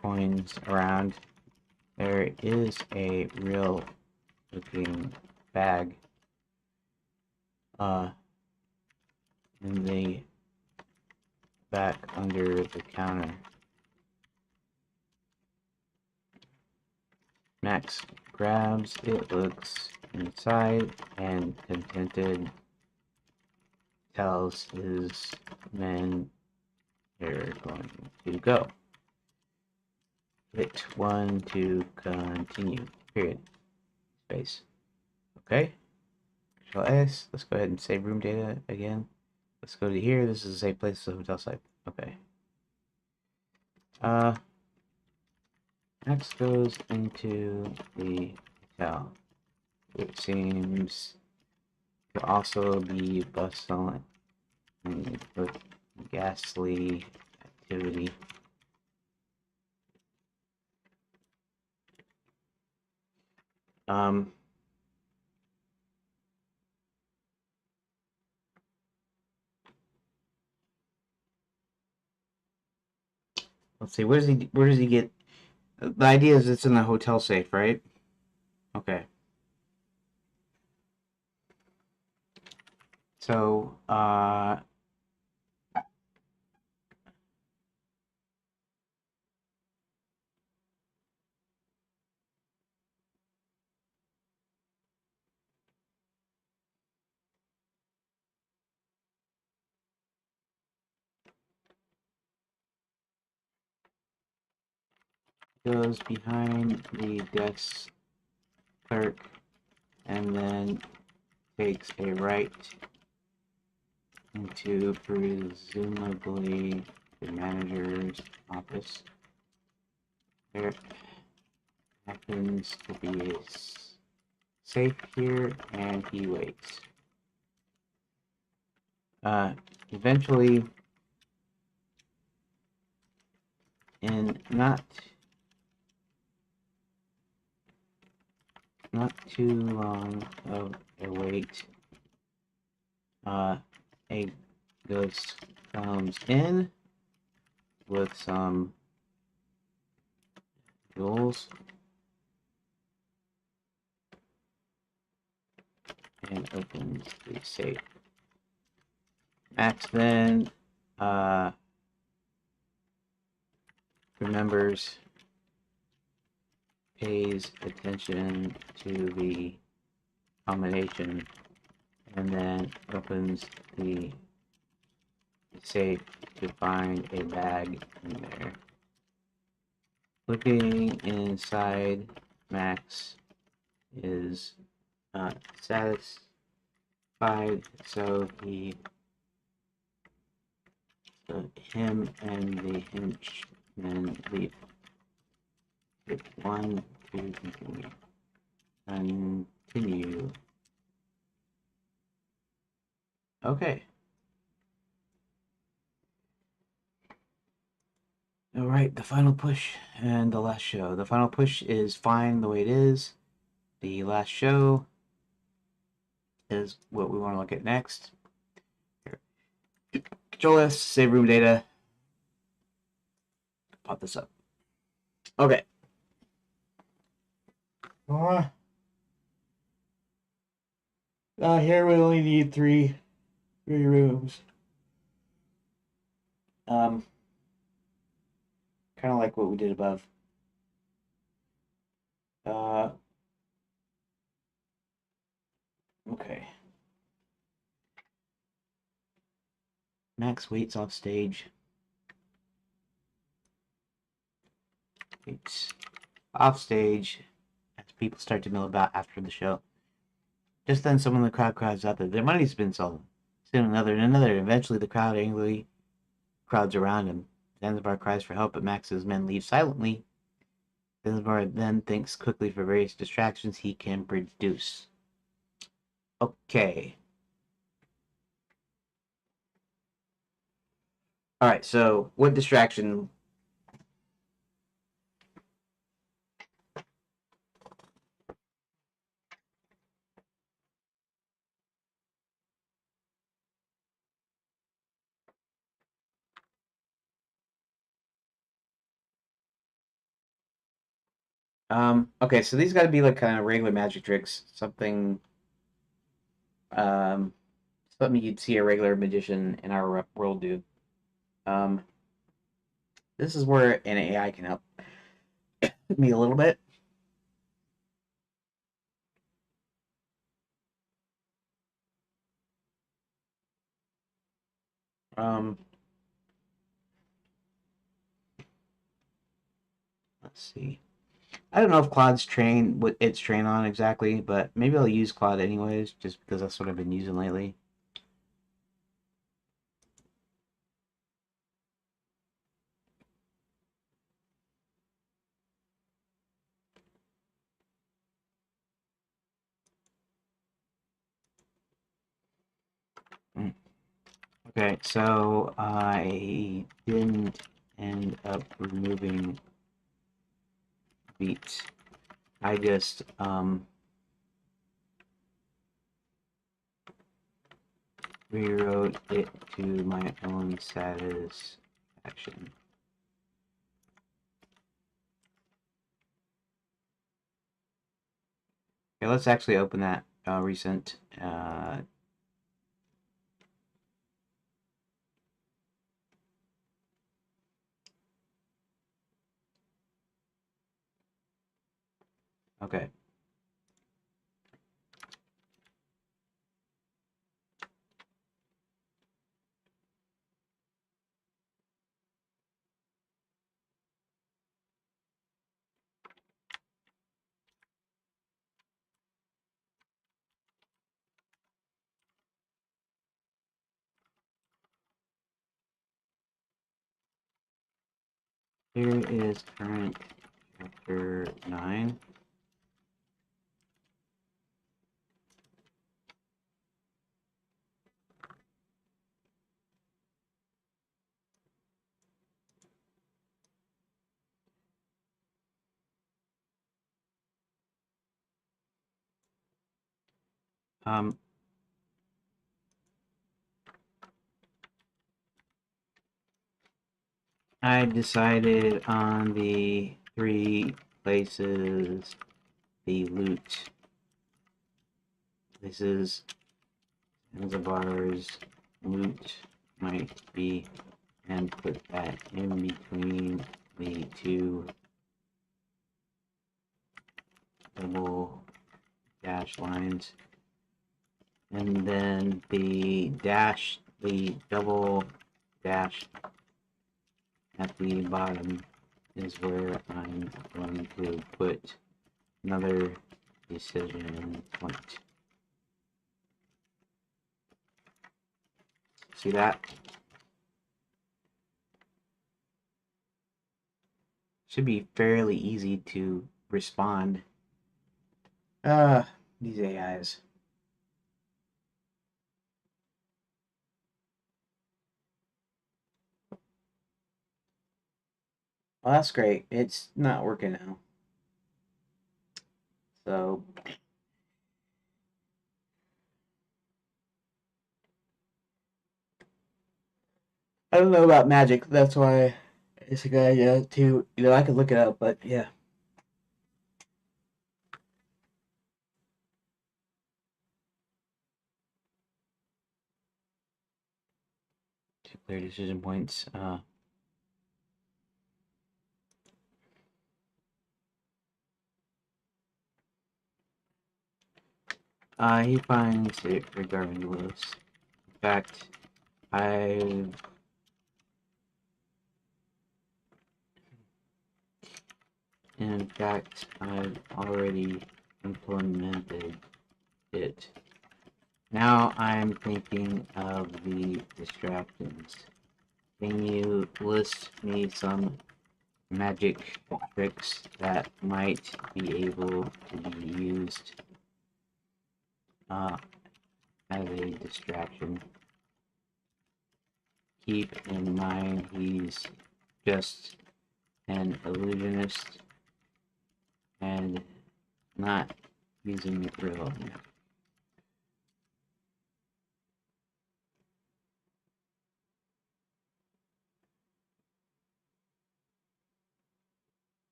coins around, there is a real looking bag in the back under the counter. Max grabs it, looks inside, and contented tells his men they're going to go. Hit 1 to continue. Period. Space. Okay. Control S. Let's go ahead and save room data again. Let's go to here. This is a safe place, the hotel site. Okay. Next goes into the hotel, which seems to also be bustling with ghastly activity. Let's see, where does he get? The idea is it's in the hotel safe, right? Okay. So, goes behind the desk clerk and then takes a right into presumably the manager's office. There happens to be safe here, and he waits. Eventually, in not too long of a wait, a ghost comes in with some jewels and opens the safe. Max then remembers, pays attention to the combination, and then opens the safe to find a bag in there. Looking inside, Max is not satisfied, so him and the henchman leave. Hit 1 to continue. Continue. Okay. Alright, the final push and the last show. The final push is fine the way it is. The last show is what we want to look at next. Here. Control S, save room data. Pop this up. Okay. Here we only need three rooms. Kind of like what we did above. Okay. Max waits off stage. Waits off stage as people start to mill about after the show. Just then, someone in the crowd cries out that their money's been stolen. Soon another and another. Eventually, the crowd angrily crowds around him. Zanzibar cries for help, but Max's men leave silently. Zanzibar then thinks quickly for various distractions he can produce. Okay. Alright, so what distraction? Okay, so these gotta be like kind of regular magic tricks. Something something you'd see a regular magician in our world do. Um, this is where an AI can help me a little bit. Um, let's see. I don't know if Claude's trained what it's trained on exactly, but maybe I'll use Claude anyways, just because that's what I've been using lately. Okay, so I didn't end up removing beats. I just rewrote it to my own satisfaction. Okay, let's actually open that recent. Okay. Here is current Chapter 9. Um, I decided on the 3 places the loot. This is Zanzibar's loot might be, and put that in between the 2 double dash lines, and then the double dash at the bottom is where I'm going to put another decision point. See that? Should be fairly easy to respond. These AIs. Well, that's great. It's not working now. So, I don't know about magic. That's why it's a good idea to, I could look it up, but yeah. Two clear decision points. He finds it regardless. In fact, I've I've already implemented it. Now I'm thinking of the distractions. Can you list me some magic tricks that might be able to be used as a distraction? Keep in mind he's just an illusionist and not using it real.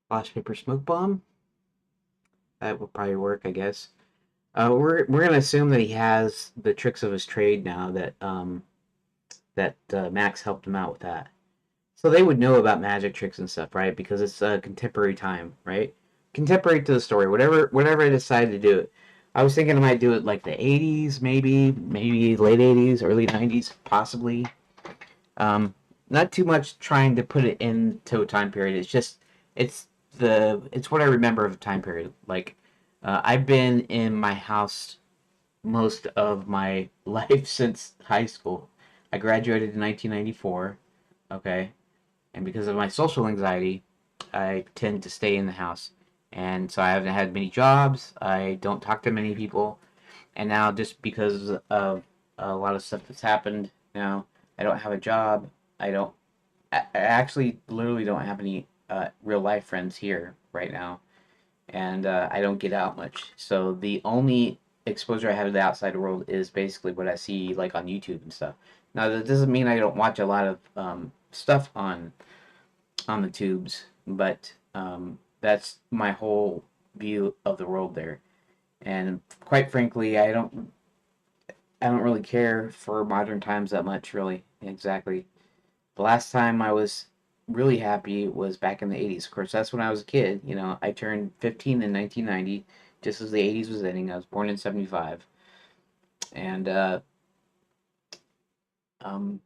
Flash paper smoke bomb. That would probably work, I guess. We're gonna assume that he has the tricks of his trade now that Max helped him out with that. So they would know about magic tricks and stuff, right? Because it's a contemporary time, right? Contemporary to the story. Whatever I decided to do it. I was thinking I might do it like the 80s, maybe late 80s, early 90s, possibly. Um, Not too much trying to put it into a time period. It's just it's what I remember of a time period. Like I've been in my house most of my life since high school. I graduated in 1994. Okay, and because of my social anxiety, I tend to stay in the house, and so I haven't had many jobs. I don't talk to many people, and now just because of a lot of stuff that's happened now, I don't have a job. I don't. I actually literally don't have any real life friends here right now, and I don't get out much. So the only exposure I have to the outside world is basically what I see like on YouTube and stuff. Now that doesn't mean I don't watch a lot of stuff on the tubes, but that's my whole view of the world there. And quite frankly, I don't really care for modern times that much, really. Exactly. The last time I was really happy was back in the 80s. Of course, that's when I was a kid. I turned 15 in 1990, just as the 80s was ending. I was born in 75. And, um,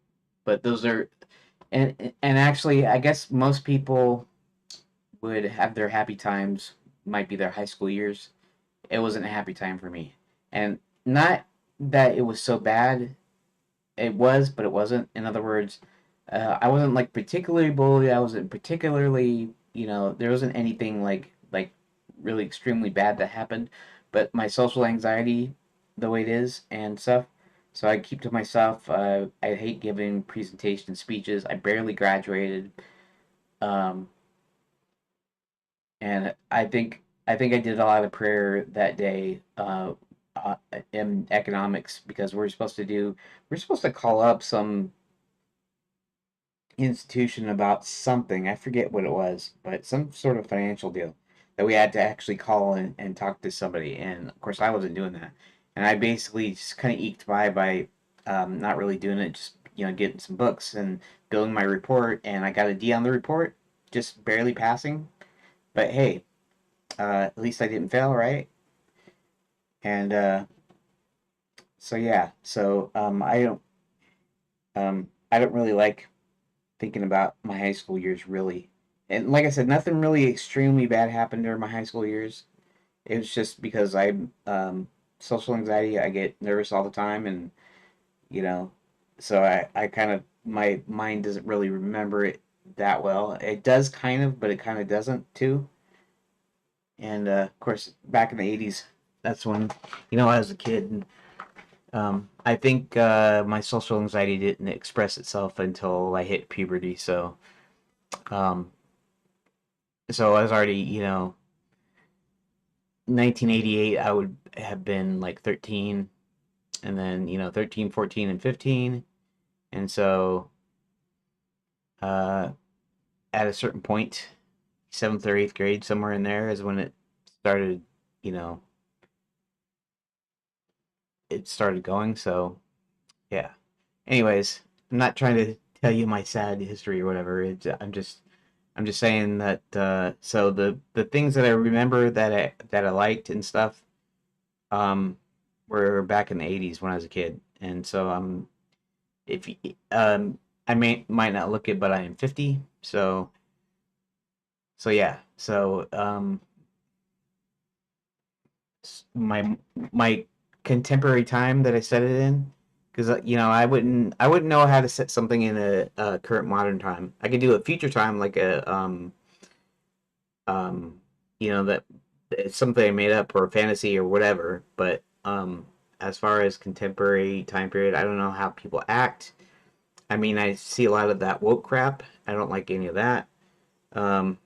but those are, and actually, I guess most people would have their happy times, might be their high school years. It wasn't a happy time for me. And not that it was so bad, it was, but it wasn't. In other words, I wasn't like particularly bullied. I wasn't particularly, there wasn't anything like really extremely bad that happened. But my social anxiety, the way it is and stuff, so I keep to myself. I hate giving presentation speeches. I barely graduated, um, and I think I did a lot of prayer that day in economics because we're supposed to call up some institution about something. I forget what it was, but some sort of financial deal that we had to actually call and talk to somebody. And of course, I wasn't doing that. And I basically just kind of eked by not really doing it, just getting some books and building my report. And I got a D on the report, just barely passing. But hey, at least I didn't fail, right? And so yeah, so I don't really like thinking about my high school years really. And like I said, nothing really extremely bad happened during my high school years. It was just because social anxiety. I get nervous all the time, and you know, so I kind of my mind doesn't really remember it that well. It does kind of, but it kind of doesn't too. And of course, back in the '80s, that's when I was a kid. And, I think my social anxiety didn't express itself until I hit puberty. Um, so I was already, 1988, I would have been like 13, and then, 13, 14, and 15. And so uh, at a certain point, seventh or eighth grade, somewhere in there, is when started, you know, it started going. So, yeah. Anyways, I'm not trying to tell you my sad history or whatever. I'm just saying that so the things that I remember that I liked and stuff um were back in the 80s when I was a kid. And so if I might not look it, but I am 50. So yeah. So my contemporary time that I set it in, because I wouldn't know how to set something in a current modern time. I could do a future time like a um that it's something I made up or a fantasy or whatever. But as far as contemporary time period, I don't know how people act. I mean, I see a lot of that woke crap. I don't like any of that. Um,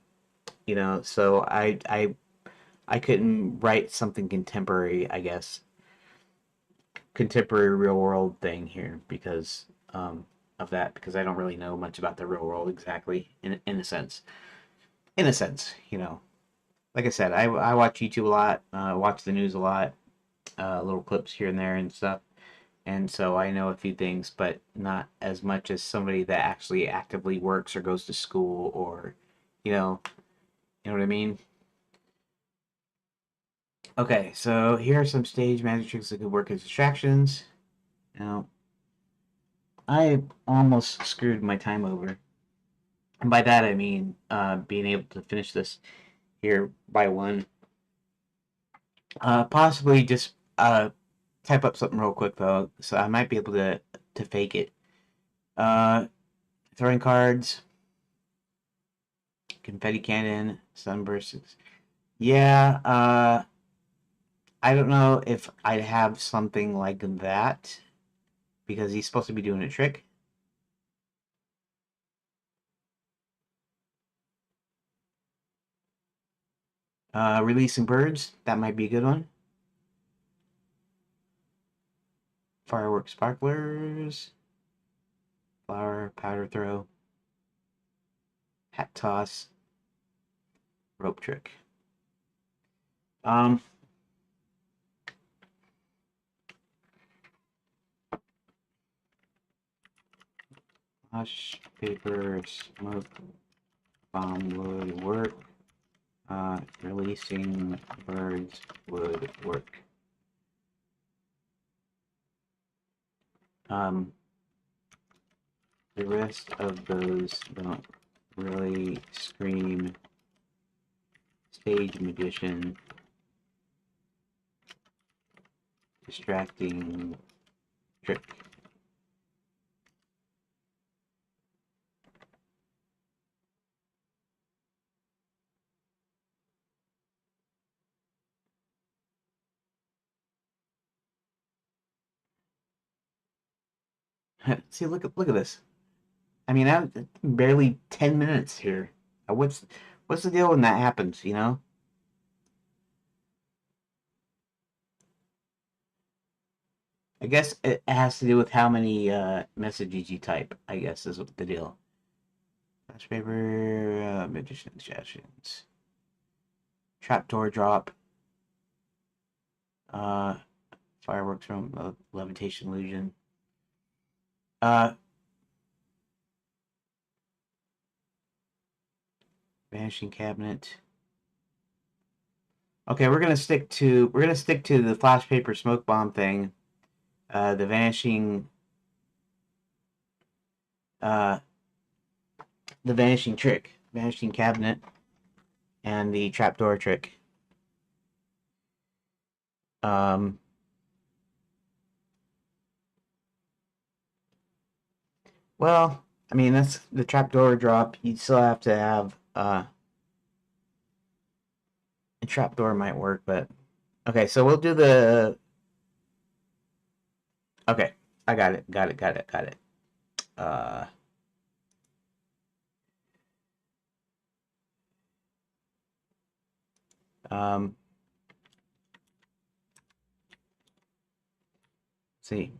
so I couldn't write something contemporary, I guess, contemporary real world thing here because of that, because I don't really know much about the real world exactly in a sense. In a sense, like I said, I watch YouTube a lot, watch the news a lot, little clips here and there and stuff. And so I know a few things, but not as much as somebody that actually actively works or goes to school or, you know, you know what I mean? Okay, so here are some stage magic tricks that could work as distractions. Now, I almost screwed my time over. And by that I mean being able to finish this here by one. Possibly just type up something real quick though, so I might be able to fake it. Uh, Throwing cards, confetti cannon, sunbursts. Yeah, I don't know if I'd have something like that because he's supposed to be doing a trick. Releasing birds, that might be a good one. Fireworks, sparklers, flower, powder throw, hat toss, rope trick. Um, Hush, paper, smoke, bomb would work. Releasing birds would work. Um, the rest of those don't really scream stage magician, distracting trick. See, look at this. I mean, I'm barely 10 minutes here. What's the deal when that happens? You know? I guess it has to do with how many messages you type. I guess is the deal. Flash paper, magician suggestions, trapdoor drop, uh, fireworks room, levitation illusion. Uh, Vanishing cabinet. Okay, we're gonna stick to the flash paper smoke bomb thing. The uh, vanishing trick, vanishing cabinet, and the trapdoor trick. Um, well, I mean that's the trapdoor drop. You still have to have a trapdoor might work, but okay. So we'll do the. Okay, I got it. Got it. Uh, um, see.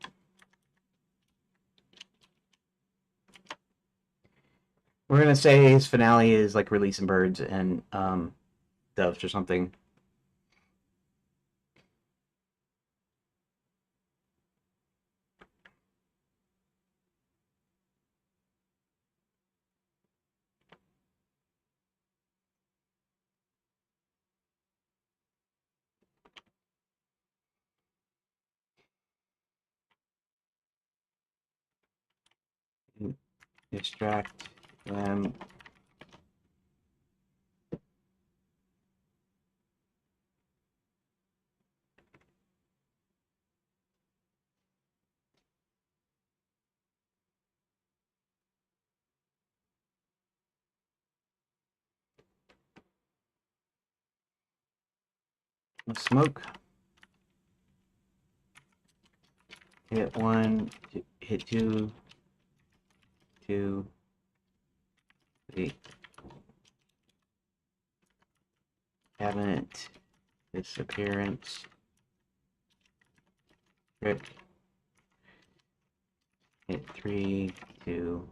We're gonna say his finale is like releasing birds and doves or something. Distract them. Smoke. Hit one. Hit two. Two. Three. Cabinet. Disappearance. Trick. Hit three. Two.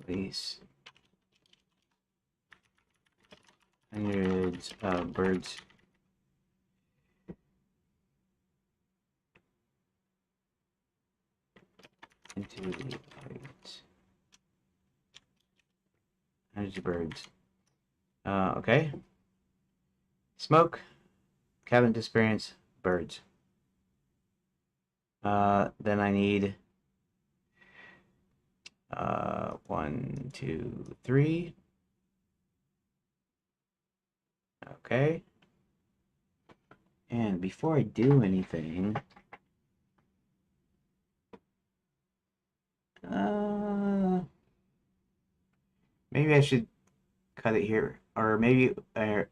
Release. Hundreds of birds. Into the light. Hundreds of birds. Okay. Smoke. Cabin disappearance. Birds. Then I need one, two, three. Okay. And before I do anything, maybe I should cut it here, or maybe okay.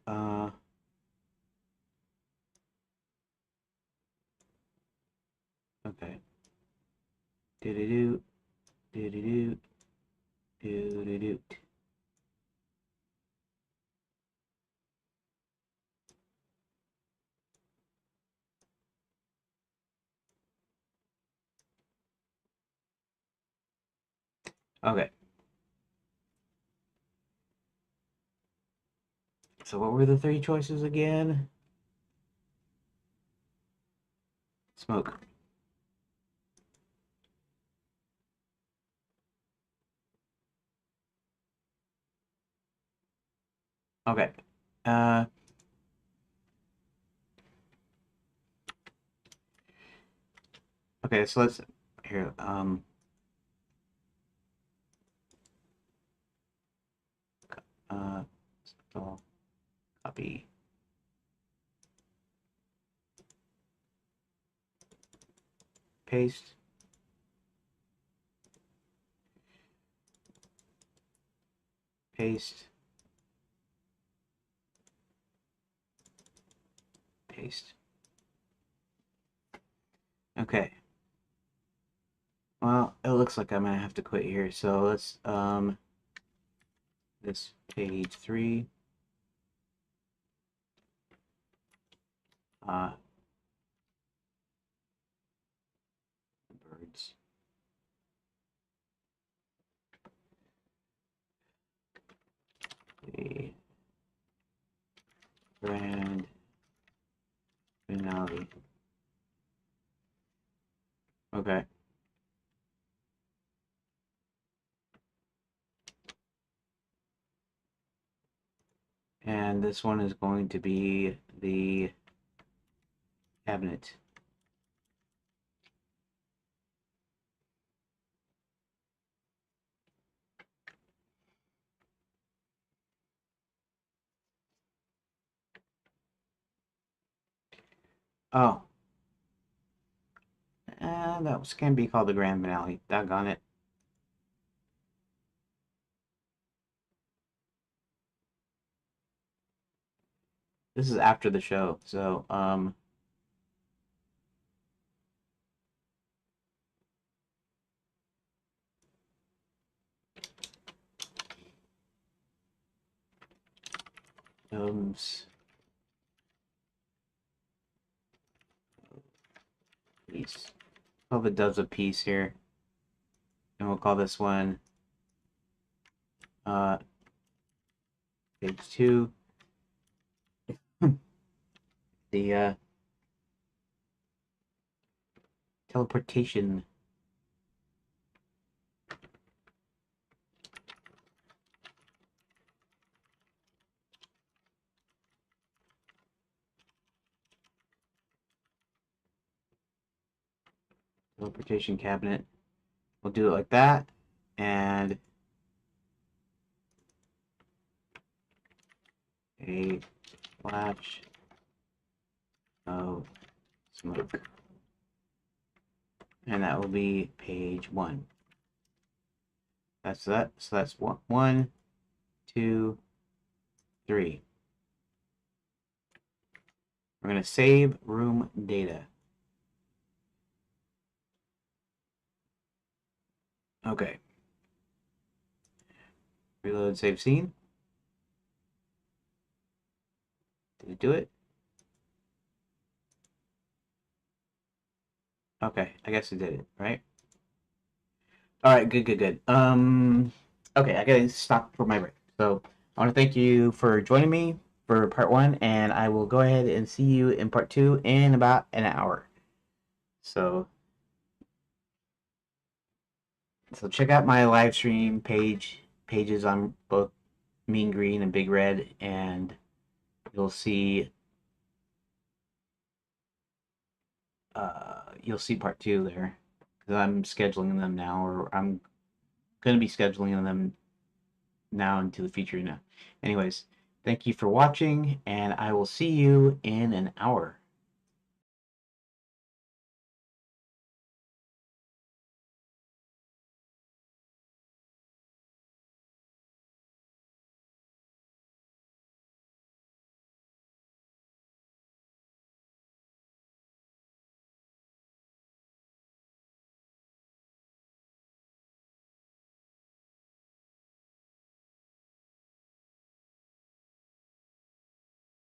Do do do do do do do do. Okay. So what were the three choices again? Smoke. Okay. Uh. Okay. So let's here. Uh. So copy. Paste. Paste. Paste. Okay. Well, it looks like I'm gonna have to quit here. So let's this page 3. Uh, birds. The grand finale. Okay. And this one is going to be the cabinet. Oh, that was can be called the grand finale. Doggone it. This is after the show, so Gnomes piece. Call the doves a piece here, and we'll call this one uh page 2. The teleportation. Teleportation cabinet. We'll do it like that, and a flash of smoke. And that will be page 1. That's that. So that's 1, 2, 3. We're going to save room data. Okay. Reload save scene. Did it do it? Okay, I guess it did it, right? All right, good, good, good. Okay, I gotta stop for my break. So I want to thank you for joining me for part 1, and I will go ahead and see you in part 2 in about an hour. So check out my live stream pages on both Mean Green and Big Red, and you'll see you'll see part 2 there, because I'm scheduling them now, or I'm going to be scheduling them now into the future now. Anyways, thank you for watching, and I will see you in an hour.